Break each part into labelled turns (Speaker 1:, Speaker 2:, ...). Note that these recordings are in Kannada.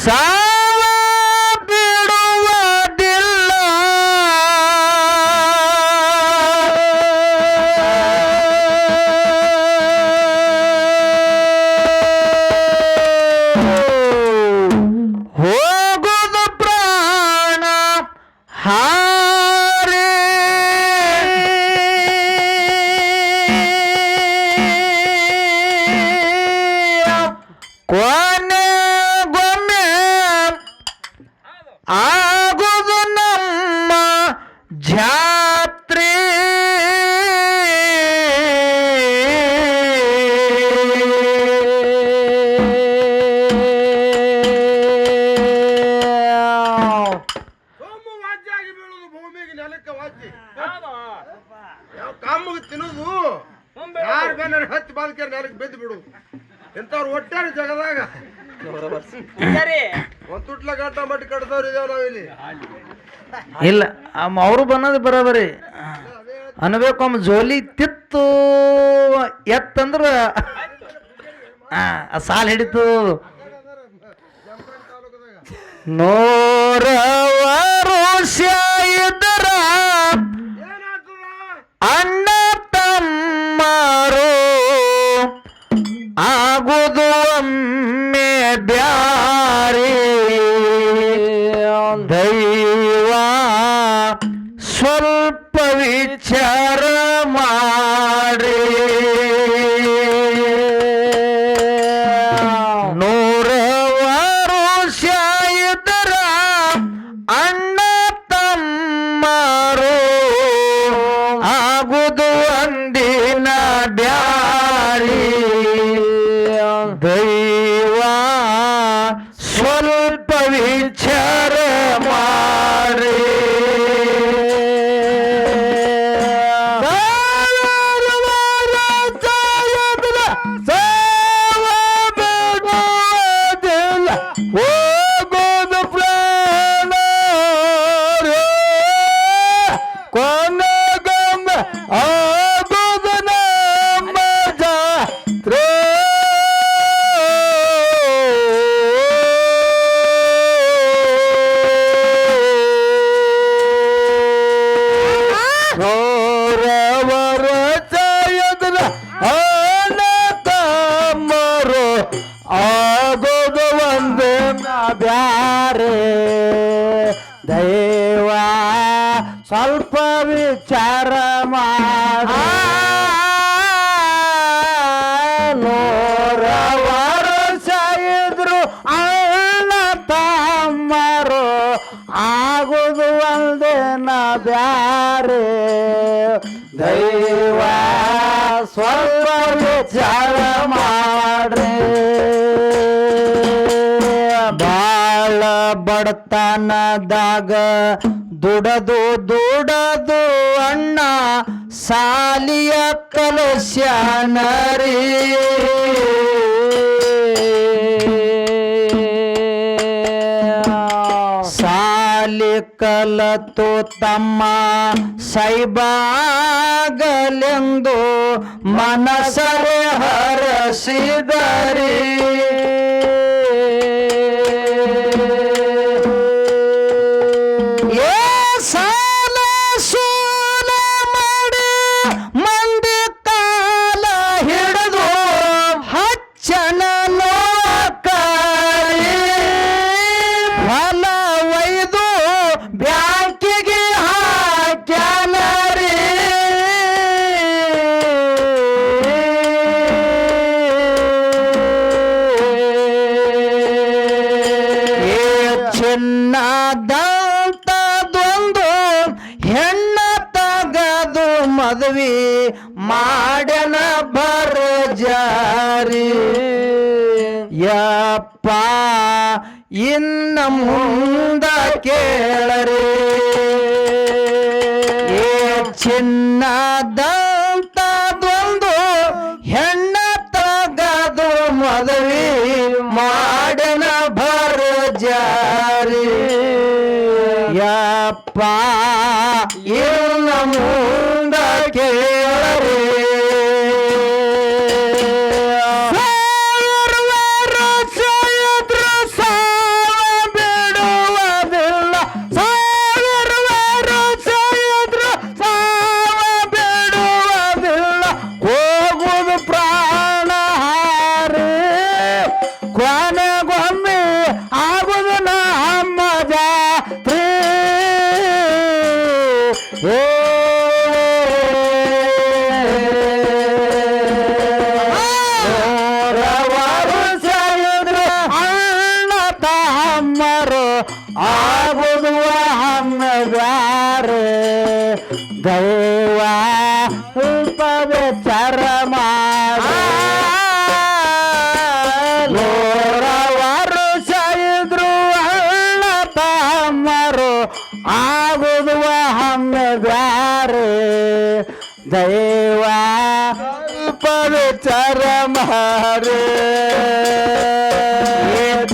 Speaker 1: ಸಾವ ಬಿಡುವುದಿಲ್ಲ ಹೋಗುದು ಪ್ರಾಣ ಹಾರಿ ಕೊನೆಗೊಮ್ಮೆ ಆಗುದು ನಮ್ಮ ಜಾತ್ರೆ
Speaker 2: ವಾಜ್ಯಾಗಿ ಬೀಳುದು ಭೂಮಿಗೆ ನೆಲಕ್ಕೆ ವಾಜ್ಯ ಯಾವ ಕಾಮಗೆ ತಿನ್ನೋದು ಯಾರು ಬೇರೆ ಹತ್ತಿ ಬಾಲ್ಕೆ ನೆಲಕ್ಕೆ ಬಿದ್ದು ಬಿಡುದು ಇಂಥವ್ರು ಒಟ್ಟಾರೆ ಜಗದಾಗ ಒಂದ್ ತುಟ್ಲ ಗಂಟ ಮಟ್ಟಿ ಕಟ್ದವ್ರು ಇದೇವ್ ನಾವಿಲ್ಲಿ
Speaker 1: ಇಲ್ಲ ಅವರು ಬನ್ನೋದು ಬರೋಬರಿ ಅನ್ಬೇಕೊಮ್ಮ ಜೋಲಿ ತಿತ್ತು ಎತ್ತಂದ್ರ ಸಾಲ ಹಿಡಿತು ನೂರವರು ಇದ್ರ ಅಣ್ಣ ತಮ್ಮರು ಆಗುದು ಒಮ್ಮೆ ಬ್ಯಾರಿ ದೈವ ಸ್ವಲ್ಪ ವಿಚಾರ ಮಾಡಿ ನೂರವರು ಇದ್ರ ಅಣ್ಣ ತಮ್ಮರು ಆಗುದು ಒಂದಿನ ಬ್ಯಾರಿ ದೈವ ಸ್ವಲ್ಪ ವಿಚಾರ ಮಾಡಿ ಹೋಗೋದು ಪ್ರಾಣ ಕೊನೆಗೊಮ್ಮ ಆಗೋದು ನಮ್ಮ ಜಾತ್ರೆ ನೂರವರ ಚಾಯದ್ರ ಅಣ್ಣ ತಮ್ಮರು ಆಗೋದು ಒಂದು ಬ್ಯಾರೆ ದೈವ ಸ್ವಲ್ಪ ವಿಚಾರ ಮಾಡಿ ನೂರವರ ಇದ್ರು ಅಣ್ಣ ತಮ್ಮರು ಆಗುದು ಒಂದೇನ ಬ್ಯಾರೆ ದೈವ ಸ್ವಲ್ಪ ವಿಚಾರ ಮಾಡ್ರಿ ಬಾಳ ಬಡತನದಾಗ ದುಡದು ಅಣ್ಣ ಸಾಲಿಯ ಕಲಸ್ಯಾನರಿ ಸಾಲಿ ಕಲತು ತಮ್ಮ ಸೈಬಾಗಲೆಂದು ಮನಸರೆ ಹರಸಿದರಿ ಸಾಲ ಸೂಲ ಮಾಡಿ ಮಂದಿ ಕಾಲ ಹಿಡಿದು ಹಚ್ಚನ ಲೋಕಾರಿ ಹೊಲ ಒಯ್ದು ಬ್ಯಾಂಕಿಗೆ ಹಾಕ್ಯಾನರಿ ಚಿನ್ನದಂತದೊಂದು ಹೆಣ್ಣ ತಗದು ಮದುವೆ ಮಾಡನ ಬರಜಾರಿ ಯಪ್ಪ ಇನ್ನ ಮುಂದ ಕೇಳರಿ ಚಿನ್ನದಂತದೊಂದು ಹೆಣ್ಣ ತಗದು ಮದುವೆ ಮಾಡನ ಬರಜಾರಿ ಯಪ್ಪ ಇನ್ನ ಮುಂದ ಕೇಳರಿ ಸಾವಿರ ವರ್ಷ ಇದ್ರು ಸಾವ ದೈವ ಪವಿಚಾರ ಮಾರೆ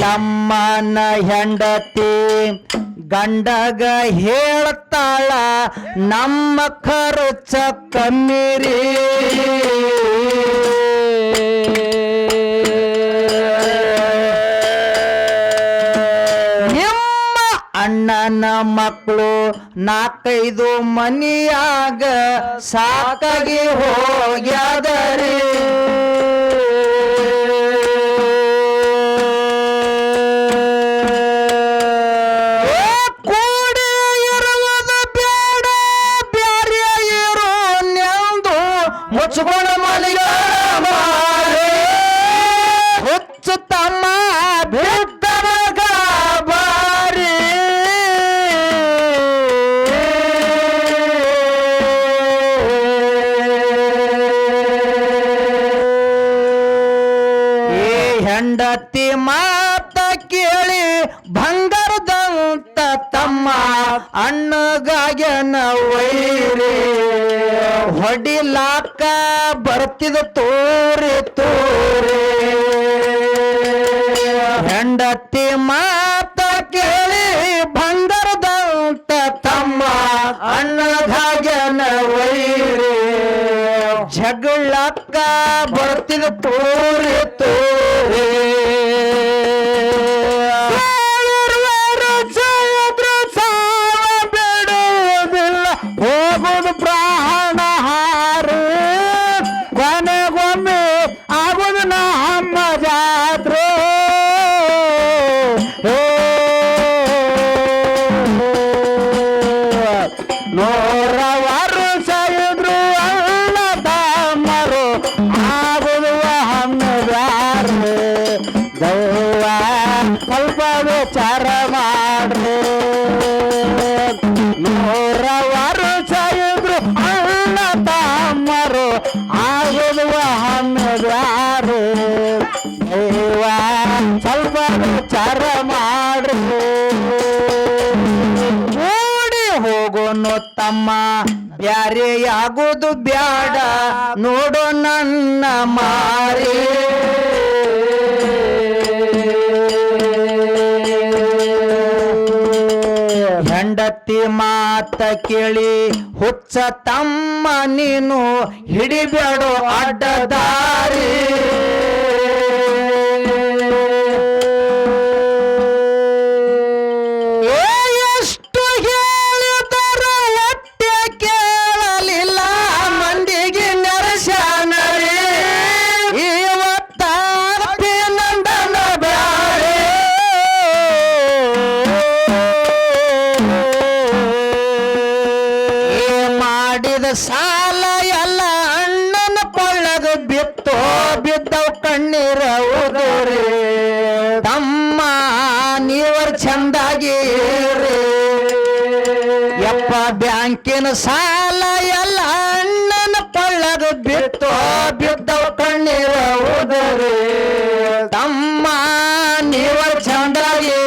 Speaker 1: ತಮ್ಮನ ಹೆಂಡತಿ ಗಂಡಗ ಹೇಳ್ತಾಳ ನಮ್ಮ ಖರ್ಚ ಕಮ್ಮಿರಿ ನಿಮ್ಮ ಅಣ್ಣನ ಮಕ್ಕಳು 4-5 ಮನಿಯಾಗ ಸಾಕಾಗಿ ಹೋಗ್ಯಾದರಿ ಕೂಡಿ ಇರುವುದು ಬೇಡ ಬ್ಯಾರೆ ಇರು ನೆಂದು ಮುಚ್ಚುಗಳ ಮಲಿಗ ಹುಚ್ಚು ತಮ್ಮ ಬಿದ್ದವಗ ಬಾರಿ ಈ ಹೆಂಡತಿ ಮಾತ ಕೇಳಿ ಬಂಗಾರದಂತ ತಮ್ಮ ಅಣ್ಣಗಾಗ್ಯನ ವೈರಿ ಹೊಡಿಲಾಕ ಬರ್ತಿದ ತೋರಿ ತೋರಿ ಹೆಂಡತಿ ಮಾತ ಕೇಳಿ ಬಂಗಾರದಂತ ತಮ್ಮ ಅಣ್ಣಗಾಗ್ಯನ ವೈರಿ ಜಗಳಕ್ಕ ಬರ್ತಿದ ತೋರಿ ತೋರಿ ಬಿಡುವುದಿಲ್ಲ ಹೋಗುದು ಪ್ರಾಣ ಹಾರು ಕೊನೆಗೊಮ್ಮೆ ಆಗುದು ನಮ್ಮ ಜಾತ್ರೆ ನೂರ ವರ್ಷ ಇದ್ರು ಅಲ್ಲ ತಮ್ಮರು ಆಗುದು ಹಣ್ಣು ದೈವ ಸ್ವಲ್ಪ ವಿಚಾರ ಮಾಡ್ರಿ 100 ವರ್ಷ ಇದ್ರು ಅಣ್ಣ ತಮ್ಮರು ಆಗುದು ಹಣ್ಣು ದೈವ ಸ್ವಲ್ಪ ವಿಚಾರ ಮಾಡ್ರಿ ಓಡಿ ಹೋಗೋನು ತಮ್ಮ ಬ್ಯಾರೆ ಆಗೋದು ಬ್ಯಾಡ ನೋಡು ನನ್ನ ಮಾರಿ ಹೆಂಡತಿ ಮಾತ ಕೇಳಿ ಹುಚ್ಚ ತಮ್ಮ ನೀನು ಹಿಡಿಬೇಡು ಅಡ್ಡದಾರಿ ಎಷ್ಟು ಹೇಳಿದರ ಹೊಟ್ಟೆ ಕೇಳಲಿಲ್ಲ ಮಂದಿಗೆ ನರಶಾನರಿ ಇವತ್ತ ನಂದನ ಬ್ಯಾರೆ ಮಾಡಿದ ಸಾಲ ಎಲ್ಲ ಅಣ್ಣನ ಕೊಳ್ಳಗ ಬಿತ್ತೋ ಬಿದ್ದವು ಕಣ್ಣೀರ ಉದುರಿ ತಮ್ಮ ನೀವರ್ ಚಂದಾಗಿ ಯಪ್ಪ ಬ್ಯಾಂಕಿನ ಸಾಲ ಎಲ್ಲ ಅಣ್ಣನ ಕೊಳ್ಳಗ ಬಿತ್ತೋ ಬಿದ್ದವು ಕಣ್ಣೀರ ಉದುರಿ ತಮ್ಮ ನೀವರ್ ಚಂದಾಗಿ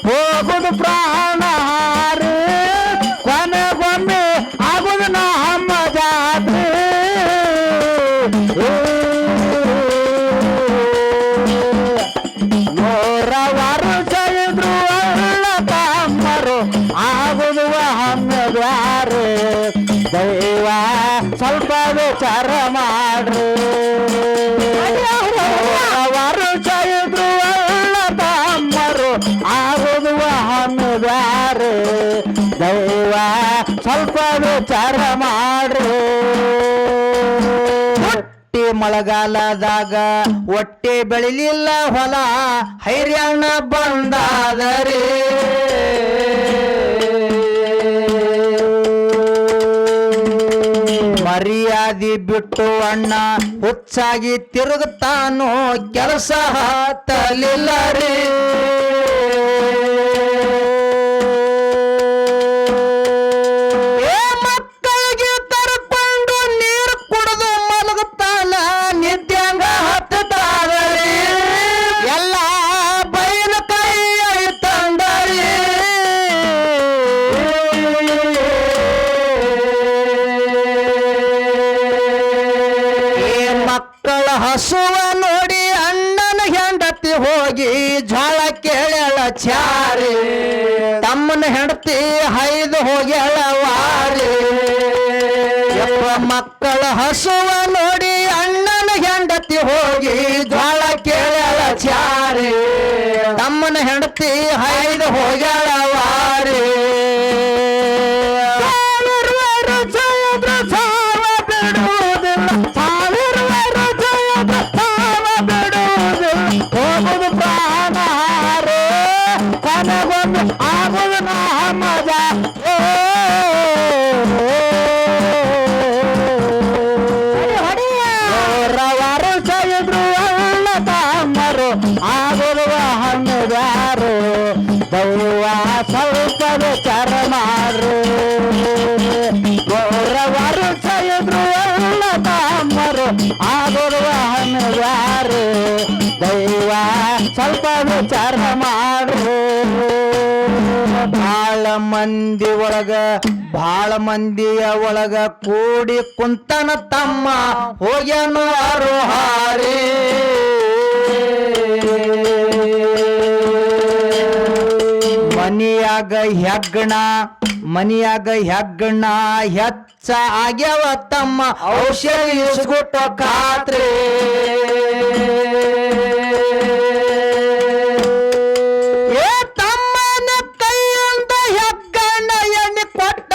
Speaker 1: ಹೋಗುದು ಪ್ರಾಣ ಹಾರಿ ಕೊನೆಗೊಮ್ಮೆ ಆಗುದು ನಮ್ಮ ಜಾತ್ರೆ 100 ವರ್ಷ ಇದ್ರು ಅಲ್ಲ ತಮ್ಮರು ಆಗುದು ಹಣ್ಣು ದೈವ ಸ್ವಲ್ಪ ವಿಚಾರ ಮಾಡ್ರಿ ವರ್ಷ ಇದ್ರು ಅಲ್ಲ ತಮ್ಮರು ಆಗುದು ಹಣ್ಣು ದೈವ ಸ್ವಲ್ಪ ವಿಚಾರ ಮಾಡ್ರಿ ಹೊಟ್ಟೆ ಮಳೆಗಾಲದಾಗ ಹೊಟ್ಟೆ ಬೆಳಿಲಿಲ್ಲ ಹೊಲ ಹೈರ್ಯಾಣ ಬಂದಾದರೆ ಮರ್ಯಾದಿ ಬಿಟ್ಟು ಅಣ್ಣ ಹುಚ್ಚಾಗಿ ತಿರುಗುತ್ತಾನೋ ಕೆಲಸ ಹತ್ತಲಿಲ್ಲ ರೀ ಮಕ್ಕಳಿಗೆ ತರ್ಕೊಂಡು ನೀರು ಕುಡಿದು ಮಲಗುತ್ತಾನ ನಿದ್ಯಾಂಗ ಹತ್ತದ ಚಾರಿ ತಮ್ಮನ ಹೆಂಡತಿ ಹೈದು ಹೋಗ್ಯಾಳ ವಾರಿ ಯಪ್ಪ ಮಕ್ಕಳ ಹಸುವ ನೋಡಿ ಅಣ್ಣನ ಹೆಂಡತಿ ಹೋಗಿ ಜ್ವಾಳ ಕೇಳ್ಯಾಳ ಚಾರಿ ತಮ್ಮನ ಹೆಂಡತಿ ಹೈದು ಹೋಗ್ಯಾಳ ವಾರಿ ಹೋಗುದು ಪ್ರಾಣ ಕೊನೆಗೊಂದು ಆಗುದು ಮಜ ವರ್ಷ ಇದ್ರು ಅಣ್ಣ ತಮ್ಮರು ಆಗುದು ಹಣ್ಣುಗಾರು ದೌವ ಸ್ವಲ್ಪ ವಿಚಾರ ಮಾರು ವರ್ಷ ಇದ್ರು ಅಣ್ಣ ತಮ್ಮರು ಆಗುದು ಹಣ್ಣುಗಾರು ದೈವ ಸ್ವಲ್ಪ ವಿಚಾರ ಮಾಡು ಬಾಳ ಮಂದಿಯ ಒಳಗ ಕೂಡಿ ಕುಂತನ ತಮ್ಮ ಹೋಗ್ಯನು ಅರುಹಾರಿ ಮನಿಯಾಗ ಹೆಗ್ಗಣ ಹೆಚ್ಚ ಆಗ್ಯಾವ ತಮ್ಮ ಔಷಧಿ ಇಸ್ಗುಟ್ಟ ಖಾತ್ರಿ ತಮ್ಮನ ಕೈಯಿಂದ ಹೆಗ್ಗಣ್ಣ ಎಣ್ಣೆ ಕೊಟ್ಟ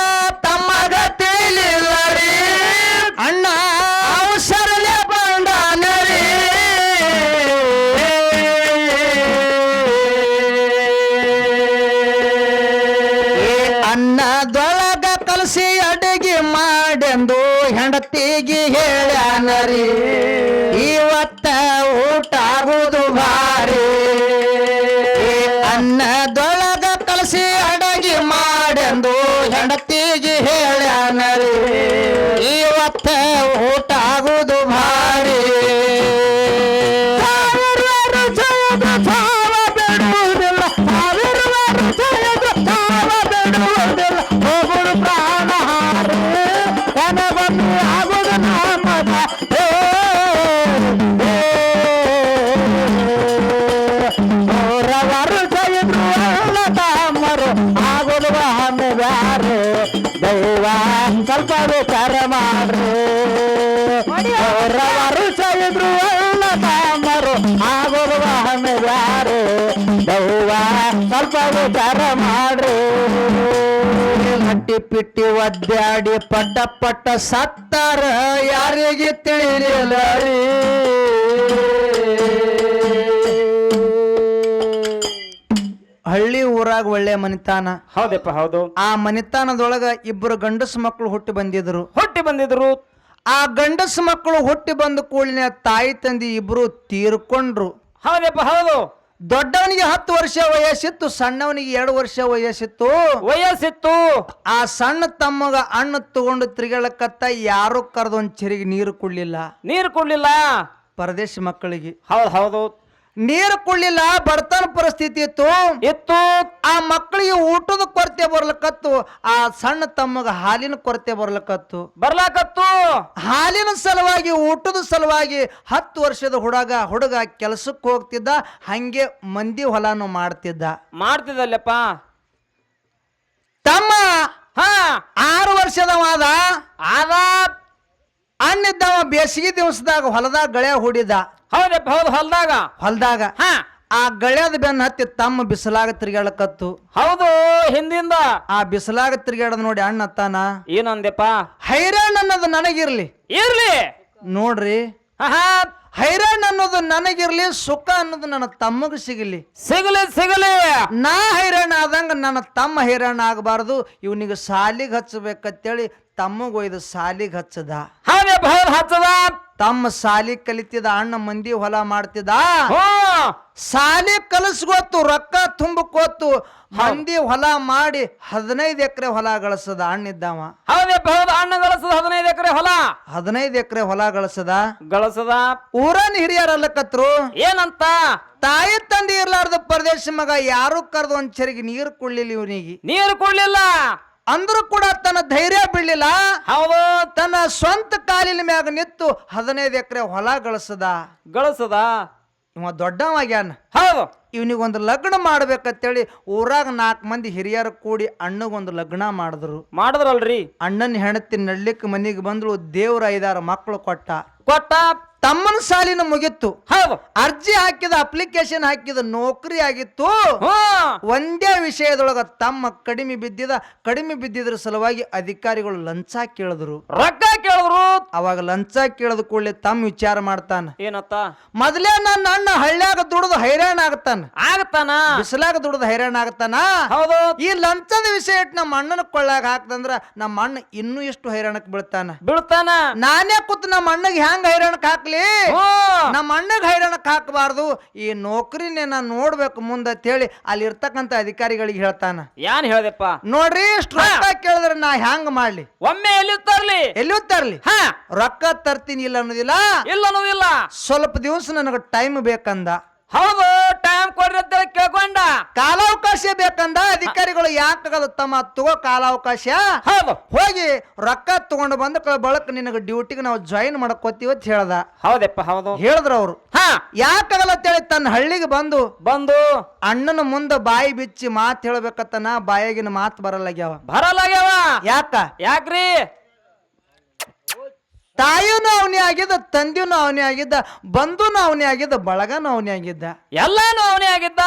Speaker 1: ತಮ್ಮಗ ತಿಳಿಲಿಲ್ಲ ರೀ ಅಣ್ಣ ಅವಸರಲೆ ಬಂಡನರಿ ಅನ್ನದೊಳಗ ಕಲಸಿ ಅಡಿಗೆ ಮಾಡೆಂದು ಹೆಂಡತಿಗೆ ಹೇಳ್ಯಾನರಿ ಇವತ್ತ ಊಟ ಆಗುದು ಭಾರಿ ಅನ್ನದೊಳಗ ಕಲಸಿ ಅಡಗಿ ಮಾಡೆಂದು ಹೆಂಡತಿಗೆ ಹೇಳ್ಯಾನರಿ ಇವತ್ತ ಊಟ ಆಗುದು ಭಾರಿ ಹೋಗುದು ಪ್ರಾಣ ಕೊನೆಗೊಂದು ಆಗುದು ನಾಮದ ಆಗುದು ಹಣ್ಣುಗಾರು ದೈವ ಸ್ವಲ್ಪ ವಿಚಾರ ಮಾಡ್ರು ವರ್ಷ ಇದ್ರು ಅಣ್ಣ ತಮ್ಮರು ಆಗುದು ಹಣ್ಣುಗಾರು ದೈವ ಸ್ವಲ್ಪ ವಿಚಾರ ಮಾಡ್ರು ಹಟ್ಟಿ ಪಿಟ್ಟಿ ಒದ್ದಾಡಿ ಪಟ್ಟ ಸತ್ತಾರ ಯಾರಿಗೆ ತಿಳಿಲಿಲ್ಲ ರೀ ಹಳ್ಳಿ ಊರಾಗ ಒಳ್ಳೆ ಮನಿತಾನ
Speaker 3: ಹೌದಪ್ಪ ಹೌದು
Speaker 1: ಆ ಮನಿತಾನದೊಳಗ ಇಬ್ಬರು ಗಂಡಸು ಮಕ್ಕಳು ಹುಟ್ಟಿ ಬಂದಿದ್ರು ಆ ಗಂಡಸು ಮಕ್ಕಳು ಹುಟ್ಟಿ ಬಂದ ಕೂಡಲಿನ ತಾಯಿ ತಂದಿ ಇಬ್ರು ತೀರ್ಕೊಂಡ್ರು
Speaker 3: ಹೌದಪ್ಪ ಹೌದು
Speaker 1: ದೊಡ್ಡವನಿಗೆ 10 ವರ್ಷ ವಯಸ್ಸಿತ್ತು ಸಣ್ಣವನಿಗೆ 2 ವರ್ಷ ವಯಸ್ಸಿತ್ತು ಆ ಸಣ್ಣ ತಮ್ಮಗ ಹಣ್ಣು ತಗೊಂಡು ತಿರುಗಾಳಕತ್ತ ಯಾರು ಕರೆದೊಂದ್ ಚೆರಿಗೆ ನೀರು ಕೊಡ್ಲಿಲ್ಲ ಪರದೇಶ ಮಕ್ಕಳಿಗೆ
Speaker 3: ಹೌದು
Speaker 1: ನೀರು ಕೊಡ್ಲಿಲ್ಲ ಬಡತನ ಪರಿಸ್ಥಿತಿ ಇತ್ತು ಆ ಮಕ್ಕಳಿಗೆ ಊಟದ ಕೊರತೆ ಬರ್ಲಕತ್ತು ಆ ಸಣ್ಣ ತಮ್ಮಗ ಹಾಲಿನ ಕೊರತೆ ಬರ್ಲಕತ್ತು ಹಾಲಿನ ಸಲುವಾಗಿ ಊಟದ ಸಲುವಾಗಿ 10 ವರ್ಷದ ಹುಡುಗ ಕೆಲಸಕ್ಕೆ ಹೋಗ್ತಿದ್ದ ಹಂಗೆ ಮಂದಿ ಹೊಲಾನು ಮಾಡ್ತಿದ್ದಲ್ಲಪ್ಪ ತಮ್ಮ 6 ವರ್ಷದವಾದ ಅನ್ನಿದ್ದವ ಬೇಸಿಗೆ ದಿವಸದಾಗ ಹೊಲದಾಗ ಗಳೆ ಹೂಡಿದ
Speaker 3: ಹೌದಪ್ಪ ಹೌದು
Speaker 1: ಹೊಲದಾಗ ಆ ಗಳ್ಯಾದ ಬೆನ್ನ ಹತ್ತಿ ತಮ್ಮ ಬಿಸಲಾಗ ತಿರ್ಗಾಳಕತ್ತು
Speaker 3: ಹೌದು ಹಿಂದಿಂದ
Speaker 1: ಆ ಬಿಸಲಾಗ ತಿರ್ಗಾಡದ್ ನೋಡಿ ಅಣ್ಣ ತಾನ
Speaker 3: ಏನಂದೆಪ್ಪ
Speaker 1: ಹೈರಾಣ ಅನ್ನೋದು ನನಗಿರ್ಲಿ ನೋಡ್ರಿ ಹೈರಾಣ ಅನ್ನೋದು ನನಗಿರ್ಲಿ ಸುಖ ಅನ್ನೋದು ನನ್ನ ತಮ್ಮಗ ಸಿಗಲಿ ನಾ ಹೈರಾಣ ಆದಂಗ ನನ್ನ ತಮ್ಮ ಹೈರಾಣ ಆಗಬಾರದು ಇವನಿಗೆ ಸಾಲಿಗೆ ಹಚ್ಚಬೇಕಂತೇಳಿ ತಮ್ಮಗೊಯ್ದು ಸಾಲಿಗೆ ಹಚ್ಚದ ತಮ್ಮ ಸಾಲಿ ಕಲಿತಿದ ಅಣ್ಣ ಮಂದಿ ಹೊಲ ಮಾಡ್ತಿದ ಸಾಲಿ ಕಲಿಸ್ಕೊತ್ತು ರೊಕ್ಕ ತುಂಬಕೋತು ಮಂದಿ ಹೊಲ ಮಾಡಿ 15 ಎಕರೆ ಹೊಲ ಗಳಿಸದ ಅಣ್ಣಿದ್ದವ
Speaker 3: ಅಣ್ಣ ಗಳಿಸದ
Speaker 1: 15 ಎಕರೆ ಹೊಲ ಗಳಿಸದ ಊರನ್ ಹಿರಿಯರಲ್ಲಕತ್ರು
Speaker 3: ಏನಂತ
Speaker 1: ತಾಯಿ ತಂದೆ ಇರ್ಲಾರ್ದ ಪರದೇಶ ಮಗ ಯಾರು ಕರೆದು ಒಂದ್ ಚೆರಿಗೆ ನೀರು ಕೊಡ್ಲಿಲ್ಲ ಇವನಿಗೆ ಅಂದ್ರೂ ಕೂಡ ತನ್ನ ಧೈರ್ಯ ಬಿಡ್ಲಿಲ್ಲ
Speaker 3: ಹೌದು
Speaker 1: ತನ್ನ ಸ್ವಂತ ಕಾಲಿನ ಮ್ಯಾಗ ನಿಂತು 15 ಎಕರೆ ಹೊಲ ಗಳಿಸದ ಇವ ದೊಡ್ಡವಾಗ್ಯಾನ.
Speaker 3: ಹೌದು.
Speaker 1: ಇವನಿಗೊಂದು ಲಗ್ನ ಮಾಡ್ಬೇಕಂತೇಳಿ ಊರಾಗ 4 ಮಂದಿ ಹಿರಿಯರು ಕೂಡಿ ಅಣ್ಣಗೊಂದು ಲಗ್ನ
Speaker 3: ಮಾಡಿದ್ರಲ್ರಿ.
Speaker 1: ಅಣ್ಣನ ಹೆಂಡತಿ ನಡ್ಲಿಕ್ಕೆ ಮನೆಗೆ ಬಂದ್ರು. ದೇವ್ರ 5-6 ಮಕ್ಕಳು ಕೊಟ್ಟ. ತಮ್ಮನ ಸಾಲಿನ ಮುಗಿತ್ತು.
Speaker 3: ಹೌದು.
Speaker 1: ಅರ್ಜಿ ಹಾಕಿದ, ಅಪ್ಲಿಕೇಶನ್ ಹಾಕಿದ, ನೌಕರಿ ಆಗಿತ್ತು. ಒಂದೇ ವಿಷಯದೊಳಗ ತಮ್ಮ ಕಡಿಮೆ ಬಿದ್ದಿದ್ರ ಸಲುವಾಗಿ ಅಧಿಕಾರಿಗಳು ಲಂಚ ಕೇಳಿದ್ರು,
Speaker 3: ರೊಕ್ಕ ಕೇಳಿದ್ರು.
Speaker 1: ಅವಾಗ ಲಂಚ ಕೇಳದ ಕೂಡಲೇ ತಮ್ಮ ವಿಚಾರ ಮಾಡ್ತಾನ,
Speaker 3: ಏನತ್ತ?
Speaker 1: ಮೊದಲೇ ನನ್ನ ಅಣ್ಣ ಹಳ್ಳ್ಯಾಗ ದುಡಿದು ಹೈರಾಣ
Speaker 3: ಆಗತ್ತಾನ,
Speaker 1: ಬಿಸಿಲಾಗ ದುಡಿದು ಹೈರಾಣ ಆಗತ್ತಾನ.
Speaker 3: ಹೌದು. ಈ
Speaker 1: ಲಂಚದ ವಿಷಯ ಇಟ್ಟು ನಮ್ಮ ಅಣ್ಣನ ಕೊಳ್ಳಾಗ ಹಾಕ್ದಂದ್ರ ನಮ್ಮ ಅಣ್ಣ ಇನ್ನೂ ಎಷ್ಟು ಹೈರಾಣಕ್
Speaker 3: ಬೀಳ್ತಾನ.
Speaker 1: ನಾನೇ ಕೂತ್ ನಮ್ಮ ಅಣ್ಣಗೆ ಹೆಂಗ ಹೈರಾಣಕ್ ಹಾಕ್ಲಿ, ನಮ್ಮ ಅಣ್ಣಗ್ ಹೈರಾಣಕ್ ಹಾಕಬಾರ್ದು. ಈ ನೌಕರಿನೇ ನಾನ್ ನೋಡ್ಬೇಕು ಮುಂದೆ ಹೇಳಿ ಅಲ್ಲಿ ಇರ್ತಕ್ಕಂತ ಅಧಿಕಾರಿಗಳಿಗೆ ಹೇಳ್ತಾನ.
Speaker 3: ಏನ್ ಹೇಳ್ದಪ್ಪ?
Speaker 1: ನೋಡ್ರಿ, ಇಷ್ಟು ರೊಕ್ಕ ಕೇಳಿದ್ರೆ ನಾ ಹೆಂಗ್ ಮಾಡ್ಲಿ?
Speaker 3: ಒಮ್ಮೆ ಎಲ್ಲಿ
Speaker 1: ತರ್ಲಿ? ರೊಕ್ಕ ತರ್ತೀನಿ ಇಲ್ಲ ಅನ್ನೋದಿಲ್ಲ. ಸ್ವಲ್ಪ ದಿವಸ ನನಗ ಟೈಮ್ ಬೇಕಂದ.
Speaker 3: ಹೌದು, ಟೈಮ್ ಕೊಡ್ರಿ ಅಂತ ಕೇಳ್ಕೊಂಡ.
Speaker 1: ಕಾಲಾವಕಾಶ ಬೇಕಂದ. ಅಧಿಕಾರಿಗಳು ಯಾಕಾಗದ ತಮ್ಮ ತಗೋ ಕಾಲಾವಕಾಶ.
Speaker 3: ಹೌದು.
Speaker 1: ಹೋಗಿ ರೊಕ್ಕ ತಗೊಂಡು ಬಂದ ಬಳಕ ನಿನಗ ಡ್ಯೂಟಿಗೆ ನಾವು ಜಾಯಿನ್ ಮಾಡಕೋತೀವಿ ಅಂತ ಹೇಳ್ದ.
Speaker 3: ಹೌದಪ್ಪ, ಹೌದು.
Speaker 1: ಹೇಳಿದ್ರ ಅವ್ರು. ಯಾಕಾಗಲ್ಲ ಅಂತೇಳಿ ತನ್ನ ಹಳ್ಳಿಗೆ ಬಂದು ಅಣ್ಣನ ಮುಂದೆ ಬಾಯಿ ಬಿಚ್ಚಿ ಮಾತು ಹೇಳ್ಬೇಕತ್ತನ. ಬಾಯಾಗಿನ ಮಾತು ಬರಲ್ಲಾಗ್ಯಾವ. ಯಾಕ್ರಿ? ತಾಯಿನೂ ಅವನೇ ಆಗಿದ್ದ, ತಂದೆನೂ ಅವನೇ ಆಗಿದ್ದ, ಬಂಧುನೂ ಅವನೇ ಆಗಿದ್ದ, ಬಳಗನೂ ಅವನೇ ಆಗಿದ್ದ,
Speaker 3: ಎಲ್ಲಾನು ಅವನೇ ಆಗಿದ್ದ.